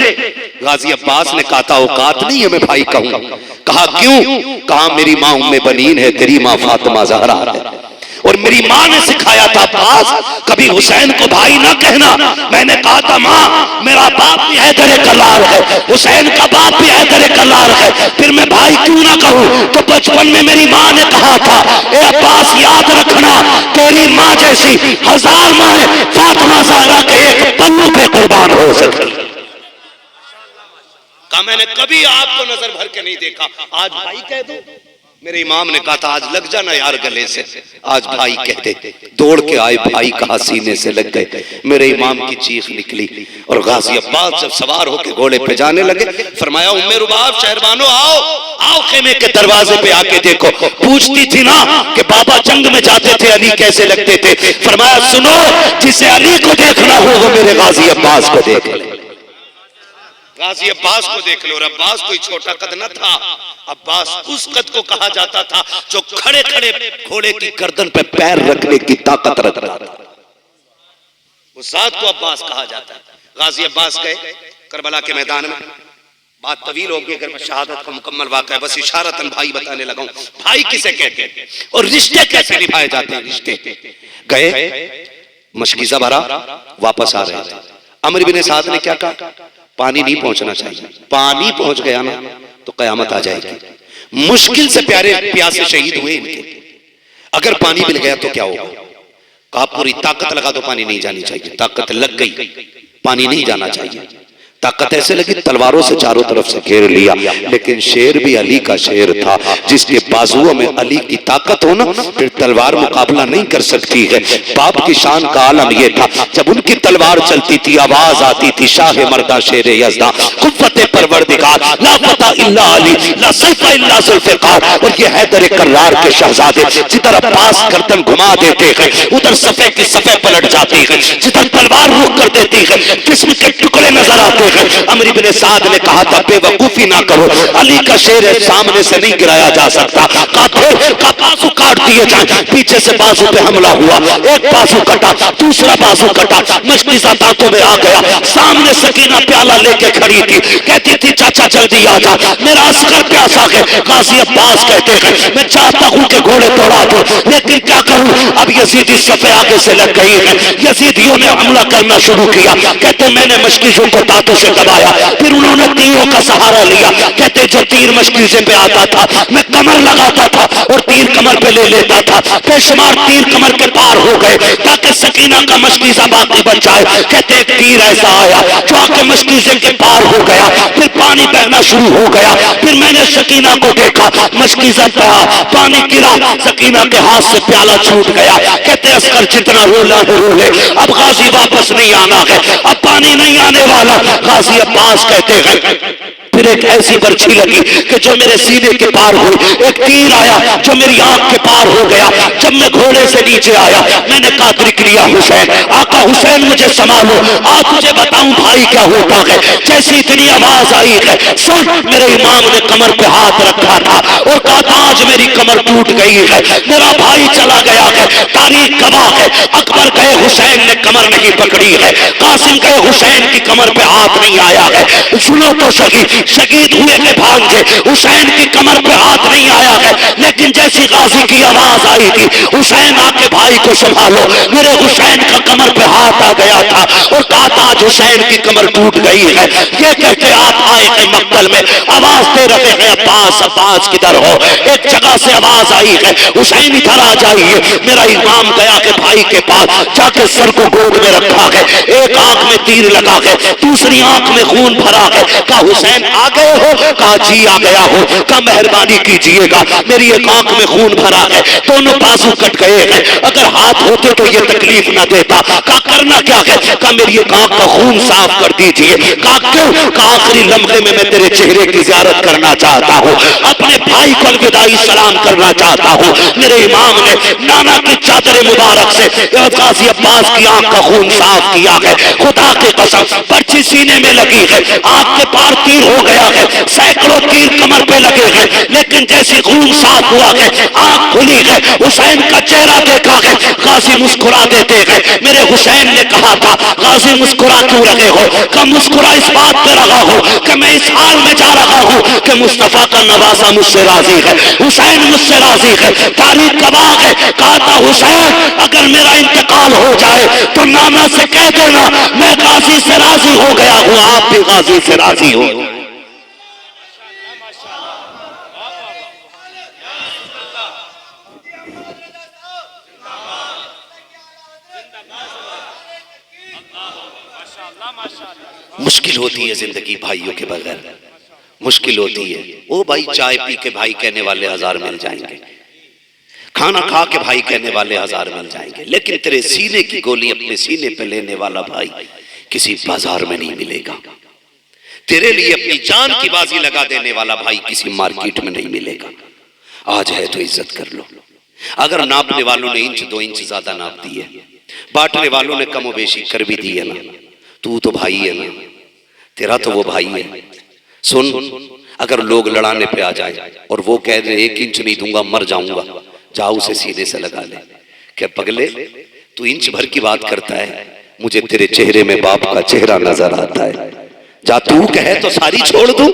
गाजी अब्बास ने कहा था औकात नहीं है मैं भाई कहूं। कहा क्यों? कहा मेरी माँ उम्मे बनीन है, तेरी माँ फातिमा ज़हरा है, और मेरी माँ ने सिखाया था अब्बास कभी हुसैन को भाई ना कहना। मैंने कहा था माँ मेरा बाप भी हैदर कल्लार है, हुसैन का बाप भी हैदर कल्लार है, फिर मैं भाई क्यों ना कहूँ? तो बचपन में मेरी माँ ने कहा था ए अब्बास याद रखना तेरी माँ जैसी 1000 माएं फातिमा ज़हरा के एक पल्लू पे कुर्बान हो सकती। कहा मैंने कभी आपको नजर भर के नहीं देखा, आज भाई कह दो। मेरे इमाम ने कहा था आज लग जाना यार गले से, आज भाई कह दे। दौड़ के आए, भाई कहा सीने से लग गए। मेरे इमाम की चीख निकली और गाजी अब्बास जब सवार होकर घोड़े पे जाने लगे फरमाया उम्मे रुबाब शहरबानो आओ, आओ खेमे के दरवाजे पे आके देखो। पूछती थी ना कि बाबा जंग में जाते थे अली कैसे लगते थे? फरमाया सुनो जिसे अली को देखना हो वो मेरे गाजी अब्बास को देख ले। गाजी अब्बास को देख लो। और अब्बास कोई छोटा कद न था, अब्बास उस कद को कहा जाता था जो खड़े खड़े घोड़े की गर्दन पे पैर रखने की ताकत रखता था, उस जात को अब्बास कहा जाता है। गाजी अब्बास गए करबला के मैदान में। बात तवील होगी अगर मैं शहादत का मुकम्मल वाक़या बस इशारतन भाई बताने लगा हूं। भाई किसे कहते हैं और रिश्ते कैसे निभाए जाते हैं? रिश्ते गए, मशकीज़ा भरा, वापस आ रहे थे। अमर बिन साद ने क्या कहा? पानी नहीं पहुंचना चाहिए, पानी पहुंच गया ना तो कयामत आ जाएगी। मुश्किल से प्यारे प्यासे शहीद हुए इनके, अगर पानी मिल गया तो क्या होगा? कहा पूरी ताकत लगा दो, पानी नहीं जानी चाहिए। ताकत लग गई, पानी नहीं जाना चाहिए। ताकत ऐसे लगी तलवारों से चारों तरफ से घेर लिया, लेकिन शेर भी अली का शेर था, जिसके बाजुओं में अली की ताकत हो ना फिर तलवार मुकाबला नहीं कर सकती है। बाप की शान का आलम यह था जब उनकी तलवार चलती थी आवाज आती थी शाह मर्दा शेर यज़दा कुव्वत परवरदिगार ला फता इल्ला अली ला सैफ इल्ला ज़ुल्फ़िकार। और ये हैदर कर्रार के शहजादे जिधर अब्बास गर्दन घुमा देते हैं उधर सफ़े की सफ़े पलट जाती है, जिधर तलवार रुख कर देती है जिस्म के टुकड़े नजर आते। अमर इब्न साद ने कहा था बेवकूफी ना करो, अली का शेर है सामने से नहीं गिराया जा सकता। काफिर का बाजू काट दिए जाए। पीछे से बाजू पे हमला हुआ, एक बाजू कटा, दूसरा बाजू कटा, मशकीज़ा दांतों में आ गया। सामने सकीना प्याला लेके खड़ी थी, कहती थी चाचा जल्दी आ जा मेरा अस्कर प्यासा है। गाजी अब्बास कहते हैं मैं चाहता हूं कि घोड़े तोड़ा दो लेकिन क्या करूं, अब यजीदी सफे आगे से लग गई है। यजीदियों ने हमला करना शुरू किया। कहते मैंने मशकीज़ों को दांतों से दबाया, फिर उन्होंने तीरों का सहारा लिया। कहते जो तीर मशकीज़े पे आता था मैं कमर लगाता था और तीर कमर पे ले लेता था। बेशुमार तीर कमर के पार हो गए ताकि सकीना का मशकीज़ा बाकी बच जाए। कहते एक तीर ऐसा आया जो आके मशकीज़े के पार हो गया, फिर पानी बहना शुरू हो गया। फिर मैंने सकीना को देखा, मशकीज़ा बहा, पानी गिरा, सकीना के हाथ से प्याला छूट गया। कहते अस्कर जितना रोला है रोले, अब गाजी वापस नहीं आना है, अब पानी नहीं आने वाला। गाजी अब्बास कहते हैं फिर एक ऐसी बर्छी लगी कि जो मेरे सीने के पार हुई, एक तीर आया जो मेरी आंख के पार हो गया। जब मैं घोड़े से नीचे आया मैंने कादरी किया हुसैन, आका हुसैन मुझे संभालो, आप मुझे बताऊं भाई क्या होता है। जैसी इतनी आवाज आई है सुन, मेरे इमाम ने कमर पे हाथ रखा था और कहा था आज मेरी कमर टूट गई है, मेरा भाई चला गया है। तारीख गवाह है, अकबर गए हुसैन ने कमर नहीं पकड़ी है, कासिम गए हुसैन की कमर पे हाथ नहीं आया है। सुनो तो सही, शहीद हुए के भांजे, हुसैन की कमर पे हाथ नहीं आया है, लेकिन जैसी गाजी की आवाज आई थी, हुसैन आके भाई को संभालो, मेरे हुसैन का कमर पे हाथ आ गया था और कहा था आज हुसैन की कमर टूट गई है। ये कहते आप आए हैं मक्तल में, आवाज दे रहे हैं अब्बास अब्बास किधर हो। एक जगह से आवाज आई है हुसैन इधर आ जाइए। मेरा इमाम गया के भाई के पास जाके सर को गोद में रखा है, एक आंख में तीर लगा है, दूसरी आंख में खून भरा है। कहा हुसैन आ गए हो? कहा जी आ गया हो। कहा मेहरबानी कीजिएगा, मेरी एक आंख में खून भरा है, दोनों बाजू कट गए हैं, अगर हाथ होते तो ये तकलीफ ना देता। कहा करना क्या है? कहा मेरी एक आंख का खून साफ कर दीजिए। कहा क्यों? कहा आखिरी लम्हे में मैं तेरे चेहरे की ज़ियारत करना चाहता हूँ, अपने भाई को अलविदाई सलाम करना चाहता हूँ। मेरे इमाम ने नाना की चादर मुबारक से गाजी अब्बास की आंख का खून साफ किया है। खुदा की कसम पर्ची सीने में लगी है, आंख के पार तीर हो गया है, सैकड़ों तीर कमर पे लगे हैं, लेकिन जैसे खून साफ हुआ है, आंख खुली है, हुसैन का चेहरा देखा है, गाजी मुस्कुरा देते हैं। मेरे हुसैन ने कहा था गाजी मुस्कुरा क्यों रहे हो? कि मुस्कुरा इस बात पे रहा हो कि मैं इस हाल में जा रहा हूं कि मुस्तफा का नवासा मुझसे राजी है, हुसैन मुझसे राजी है, तारीख गवाह है। कहा था हुसैन अगर मेरा इंतकाल हो जाए तो नाना से कह देना मैं गाजी से राजी हो गया हूं, आप भी गाजी से राजी हो। मुश्किल होती है जिंदगी भाइयों के बगैर, मुश्किल होती है। ओ भाई चाय पी के भाई कहने वाले हजार मिल जाएंगे, खाना खा के भाई कहने वाले हजार मिल जाएंगे, लेकिन तेरे सीने की गोली अपने सीने पे लेने वाला भाई किसी बाजार में नहीं मिलेगा। तेरे लिए अपनी जान की बाजी लगा देने वाला भाई किसी मार्केट में नहीं मिलेगा। आज है तो इज्जत कर लो। अगर नापने वालों ने इंच 2 इंच ज्यादा नाप दी है, बांटने वालों ने कम बेशी कर भी दी है ना, तू तो भाई है ना, तेरा तो वो भाई है। सुन, अगर लोग लड़ाने पे आ जाए और वो कह दे 1 इंच नहीं दूंगा मर जाऊंगा, जाओ उसे सीधे से लगा ले। क्या पगले तू इंच भर की बात करता है, मुझे तेरे चेहरे में बाप का चेहरा नजर आता है, जा तू कहे तो सारी छोड़ दूं।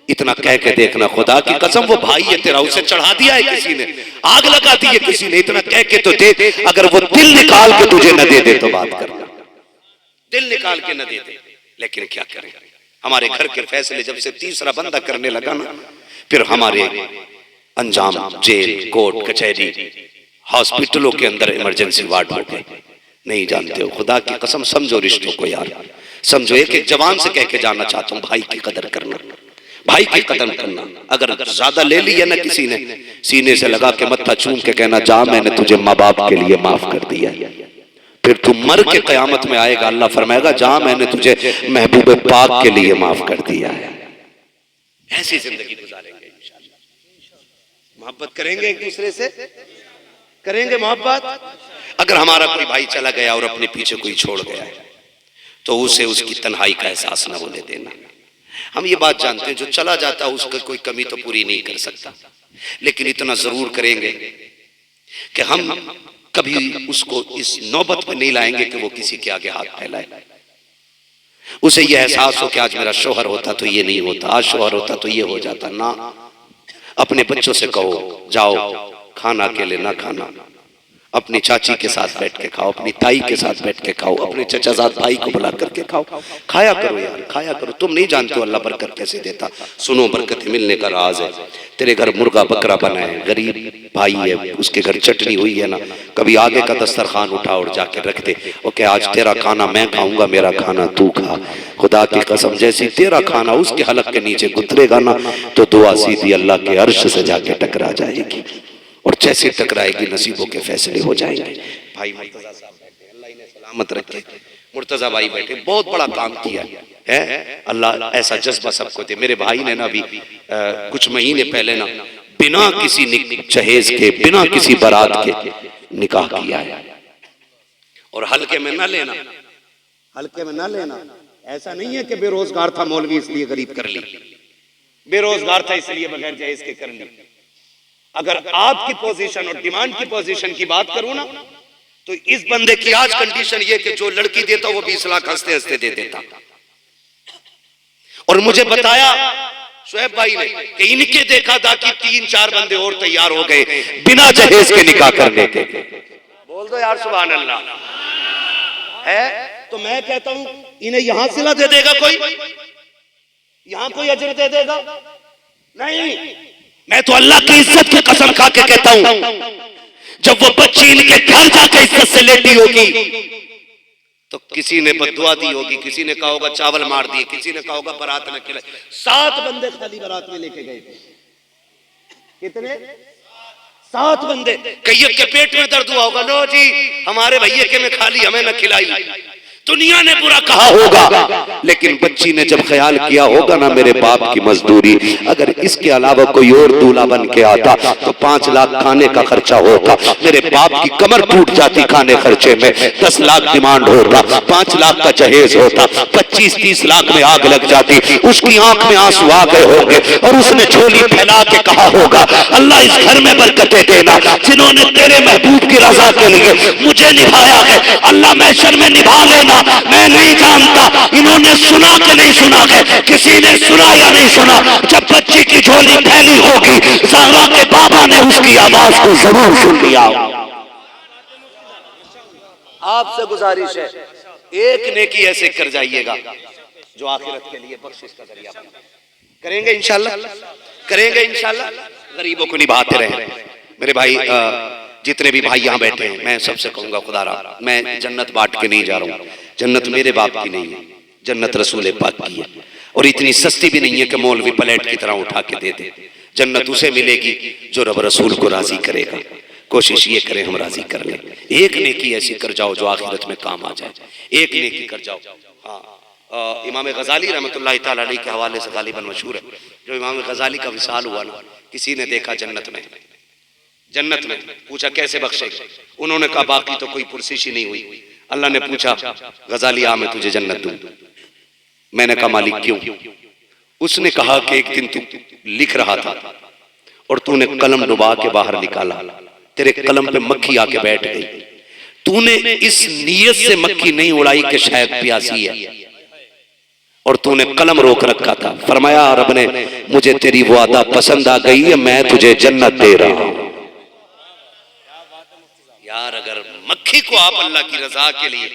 इतना कह के देखना, खुदा की कसम वो भाई है तेरा, उसे चढ़ा दिया है किसी ने, आग लगा दी है किसी ने, इतना कह के तो दे। अगर वो दिल निकाल के तुझे न दे दे तो बात करना, दिल निकाल के न दे दे। लेकिन क्या करें, हमारे घर के फैसले जब से तीसरा बंदा करने लगा ना, फिर हमारे अंजाम जेल कोर्ट कचहरी हॉस्पिटलों के अंदर इमरजेंसी वार्ड हो गए। नहीं जानते हो, खुदा की कसम समझो रिश्तों को यार, समझो। एक एक जवान से कह के जाना चाहता हूँ, भाई की कदर करना, भाई की कदर करना। अगर ज्यादा ले लिया ना किसी ने, सीने से लगा के मत्था चूम के कहना जा मैंने तुझे माँ बाप के लिए माफ कर दिया। फिर तू मर के कयामत में आएगा, अल्लाह फरमाएगा जा मैंने तुझे महबूब पाक के लिए माफ कर दिया है। ऐसी जिंदगी गुजारेंगे इंशाअल्लाह, मोहब्बत करेंगे एक दूसरे से, करेंगे मोहब्बत। अगर हमारा कोई भाई चला गया और अपने पीछे कोई छोड़ गया है तो उसे उसकी तन्हाई का एहसास न होने देना। हम ये बात जानते हैं जो चला जाता है उसका कोई कमी तो पूरी नहीं कर सकता, लेकिन इतना जरूर करेंगे कि हम कभी उसको इस नौबत में नहीं लाएंगे कि वो किसी के आगे हाथ फैलाए। उसे ये एहसास हो कि आज मेरा शोहर होता तो ये नहीं होता, आज शोहर होता तो ये हो जाता ना। अपने बच्चों से कहो जाओ खाना अकेले ना खाना, अपनी चाची के साथ बैठ के खाओ, अपनी ताई के साथ बैठ के खाओ, अपने चचाजाद भाई को बुला करके खाओ, खाया करो यार, खाया करो। तुम नहीं जानते हो अल्लाह बरकत कैसे देता। सुनो, बरकत मिलने का राज है। तेरे घर मुर्गा बकरा बना है, गरीब भाई है, उसके घर चटनी हुई है ना, कभी आगे का दस्तरखान उठा और जाके रख दे, ओके आज तेरा खाना मैं खाऊंगा, मेरा खाना तू खा। खुदा की कसम जैसी तेरा खाना उसके हलक के नीचे गुजरेगा ना तो दुआ सीधी अल्लाह के अर्श से जाके टकरा जाएगी, और जैसे टकराएगी नसीबों के फैसले हो जाएंगे। भाई मुर्तजा साहब बैठे, अल्लाह इन्हें सलामत रखे। मुर्तजा भाई बैठे, बहुत बड़ा काम किया है, अल्लाह ऐसा जज्बा सबको दे। मेरे भाई ने ना अभी कुछ महीने पहले ना बिना किसी जहेज के, बिना किसी बारात के निकाह किया है। और हल्के में ना लेना, हल्के में ना लेना। ऐसा नहीं है कि बेरोजगार था मौलवी इसलिए गरीब कर ली, बेरोजगार था इसलिए बगैर जहेज के कर ली। अगर आपकी पोजीशन और डिमांड की पोजीशन की बात करूं ना, तो इस बंदे की आज कंडीशन ये कि जो लड़की देता वो 20 लाख हंसते हंसते दे देता। और मुझे बताया शुएब भाई ने कि इनके देखा था कि 3-4 बंदे और तैयार हो गए बिना जहेज के निकाह करने के। बोल दो यार सुभान अल्लाह। है तो मैं कहता हूं इन्हें यहां सिला दे देगा कोई, यहां कोई अजर दे देगा? नहीं। मैं तो अल्लाह की इज्जत की कसम खा के कहता हूं, जब वो बच्ची इनके घर जाकर इज्जत से लेटी होगी तो किसी ने बद्दुआ दी होगी, किसी ने कहा होगा चावल मार दिए, किसी ने कहा होगा बारात न खिलाई। 7 बंदे खाली बारात में लेके गए थे। कितने? 7 बंदे। कई के पेट में दर्द हुआ होगा, लो जी हमारे भैया के में खाली हमें न खिलाई। दुनिया ने बुरा कहा होगा, लेकिन बच्ची ने जब ख्याल किया होगा ना मेरे बाप की मजदूरी, अगर इसके अलावा कोई और दूल्हा बन के आता तो 5 लाख खाने का खर्चा होता, मेरे बाप की कमर टूट जाती खाने खर्चे में, 10 लाख डिमांड होता, 5 लाख का जहेज होता, 25-30 लाख में आग लग जाती, उसकी आंख में आंसू आ गए होंगे और उसने झोली फैला के कहा होगा अल्लाह इस घर में बरकतें देना, जिन्होंने तेरे महबूब की रजा के लिए मुझे निभाया है अल्लाह महशर में निभा लेना। मैं नहीं जानता इन्होंने सुना कि नहीं सुना है, किसी ने सुना या नहीं सुना, जब बच्ची की झोली फैली होगी ज़हरा के बाबा ने उसकी आवाज को जरूर सुन लिया। आपसे गुजारिश है एक नेकी ऐसे कर जाइएगा जो आखिरत के लिए बख्शिश का जरिया बने। करेंगे इंशाल्लाह, करेंगे इंशाल्लाह, गरीबों को निभाते रहे। मेरे भाई जितने भी भाई यहाँ बैठे हैं, मैं सबसे कहूंगा खुदारा, मैं जन्नत बांट के नहीं जा रहा हूँ, जन्नत मेरे बाप की नहीं है, जन्नत रसूल पाक की है। और इतनी सस्ती भी नहीं है कि मौलवी प्लेट की तरह उठा के दे दे। जन्नत उसे मिलेगी जो रब रसूल को राजी करेगा। कोशिश ये करें हम राजी कर लें। एक नेकी ऐसी कर जाओ जो आखिरत में काम आ जाए, एक नेकी कर जाओ। हाँ, इमाम गजाली रहमतुल्लाह तआला अलैह के हवाले से गालिबन मशहूर है, जो इमाम गजाली का विसाल हुआ ना, किसी ने देखा जन्नत में, पूछा कैसे बख्शेगा? उन्होंने कहा बाकी तो कोई पुरसिश ही नहीं हुई। अल्लाह ने पूछा गजाली आ मैं तुझे जन्नत दूं। मैंने कहा मालिक क्यों? उसने कहा कि एक दिन तू लिख रहा था और तूने कलम डुबा के बाहर निकाला, तेरे कलम पे मक्खी आके बैठ गई, तूने इस नीयत से मक्खी नहीं उड़ाई कि शायद प्यासी है, और तूने कलम रोक रखा था। फरमाया रब ने मुझे तेरी वो अदा पसंद आ गई है, मैं तुझे जन्नत दे रहा हूं। यार अगर मक्खी को आप अल्लाह की रजा के लिए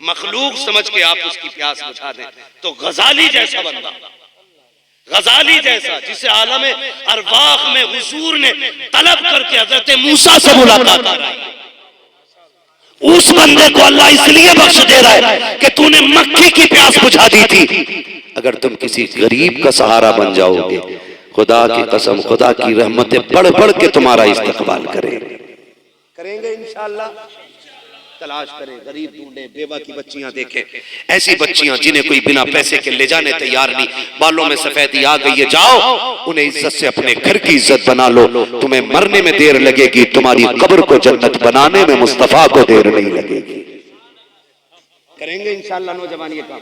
मखलूक समझ के आप उसकी प्यास बुझा दें, तो गजाली जैसा बंदा, गजाली जैसा जिसे आलम अरवाह में हुजूर ने तलब करके हजरत मूसा से मुलाकात कराई, उस बंदे को अल्लाह इसलिए बख्श दे रहा है कि तूने मक्खी की प्यास बुझा दी थी। अगर तुम किसी गरीब का सहारा बन जाओगे, खुदा की कसम खुदा की रहमतें बढ़ बढ़ के तुम्हारा इस्तकबाल करेंगे इंशाअल्लाह। तलाश करें, गरीब ढूंढे, बेवा की बच्चियां देखें, ऐसी बच्चियां जिन्हें कोई बिना पैसे के ले जाने तैयार नहीं, बालों में सफेदी आ गई है, जाओ उन्हें इज्जत से अपने घर की इज्जत बना लो। तुम्हें मरने में देर लगेगी, तुम्हारी कब्र को जन्नत बनाने में मुस्तफा को देर नहीं लगेगी। करेंगे इंशाअल्लाह, नौजवान ये काम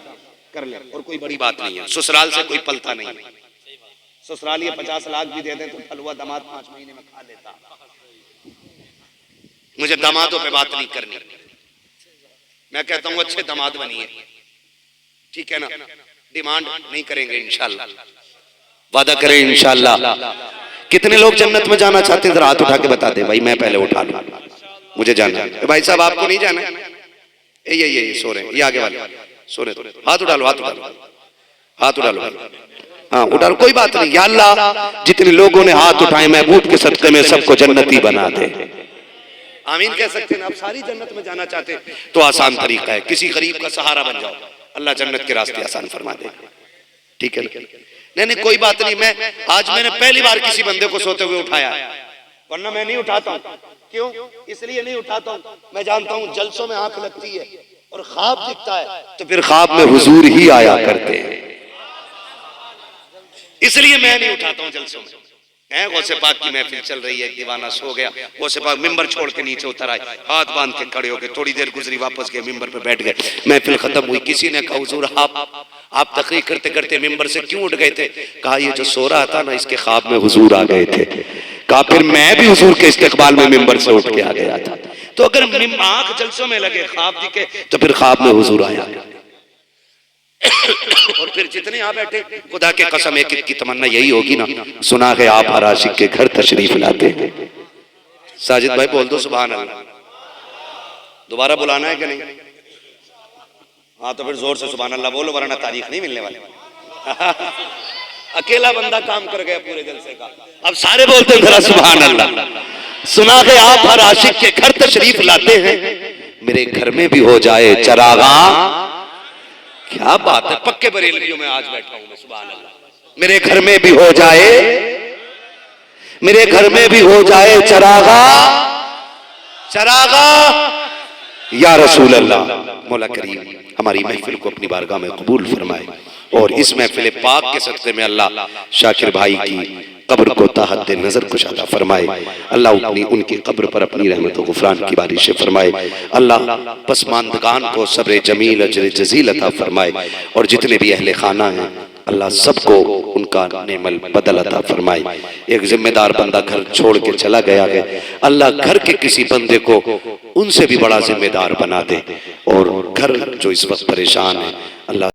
कर ले। और कोई बड़ी बात नहीं है, ससुराल से कोई पलता नहीं है। ससुराल ये 50 लाख भी दे दें तो फलुआ दामाद 5 महीने में खा लेता। मुझे दामादों पे बात नहीं करनी, मैं कहता हूं अच्छे दामाद बनिए, ठीक है ना? डिमांड नहीं करेंगे इंशाल्लाह, वादा करें इंशाल्लाह। कितने लोग जन्नत में जाना चाहते हैं जरा हाथ उठा के बता दे भाई, मैं पहले उठा लूं, मुझे जाना है। भाई साहब आपको नहीं जाना? ये सो रहे हैं, ये आगे वाले सो रहे, हाथ उठा लो, हाथ उठा लो, हाथ उठा लो, हाँ उठा लो, कोई बात नहीं। या अल्लाह जितने लोगों ने हाथ उठाए महबूब के सदक़े में सबको जन्नती बना दे। आमीन कह सकते हैं। आप सारी जन्नत में जाना चाहते हैं तो आसान तरीका है, किसी गरीब का सहारा बन जाओ, अल्लाह जन्नत के रास्ते आसान फरमा देगा, ठीक है? नहीं कोई बात नहीं। मैंने पहली बार किसी बंदे को सोते हुए उठाया, वरना मैं नहीं उठाता हूं। क्यों? इसलिए नहीं उठाता हूं, मैं जानता हूं जलसों में आंख लगती है और ख्वाब दिखता है, तो फिर ख्वाब में हुजूर ही आया करते हैं, इसलिए मैं नहीं उठाता हूं जलसों में। गौसे पाक की महफिल चल रही है, दीवाना सो गया, गौसे पाक मिंबर छोड़ के नीचे उतर आए, हाथ बांध के खड़े हो गए, थोड़ी देर गुजरी वापस गए, मिंबर पे बैठ गए, महफिल खत्म हुई। किसी ने कहा हुजूर आप तकरीर करते करते मिंबर से क्यों उठ गए थे? कहा ये जो सो रहा था ना इसके ख्वाब में हुजूर आ गए थे। कहा फिर मैं भी हुजूर के इस्तकबाल में मिंबर से उठ के आ गया था। तो अगर आंख जलसों में लगे ख्वाब दिखे तो फिर ख्वाब में हुजूर आया। और फिर जितने आ बैठे, खुदा के कसम एक की तमन्ना यही होगी ना, सुना है आप हर आशिक के घर तशरीफ लाते हैं। साजिद भाई बोल दो सुभान अल्लाह। दोबारा बुलाना है कि नहीं? हाँ तो फिर जोर से सुभान अल्लाह बोलो, वरना तारीख नहीं मिलने वाली। अकेला बंदा काम कर गया पूरे जलसे का। अब सारे बोलते हैं जरा सुभान अल्लाह। सुना है आप हर आशिक के घर तशरीफ लाते हैं, मेरे घर में भी हो जाए चरागा। क्या बात है, पक्के बरेलवियों में आज बैठा हूं मैं, सुभान अल्लाह। मेरे घर में भी हो जाए, मेरे घर में भी हो जाए चरागा, चरागा या रसूल अल्लाह। मौला करीम हमारी महफिल को अपनी बारगाह में कबूल फरमाए और इस महफिल पाक के सदक़े में अल्लाह शाकिर भाई की कब्र को ताहत नजर कुशादा फरमाए। अल्लाह अपनी उनकी कब्र पर अपनी रहमत और गुफरान की बारिशें फरमाए। अल्लाह पसमानदगान को सब्र जमील अजर जजील अता फरमाए और जितने भी अहले खाना हैं अल्लाह सबको उनका नेमल बदल अता फरमाए। एक जिम्मेदार बंदा घर छोड़ के चला गया है, अल्लाह घर के किसी बंदे को उनसे भी बड़ा जिम्मेदार बना दे। और घर जो इस वक्त परेशान है, अल्लाह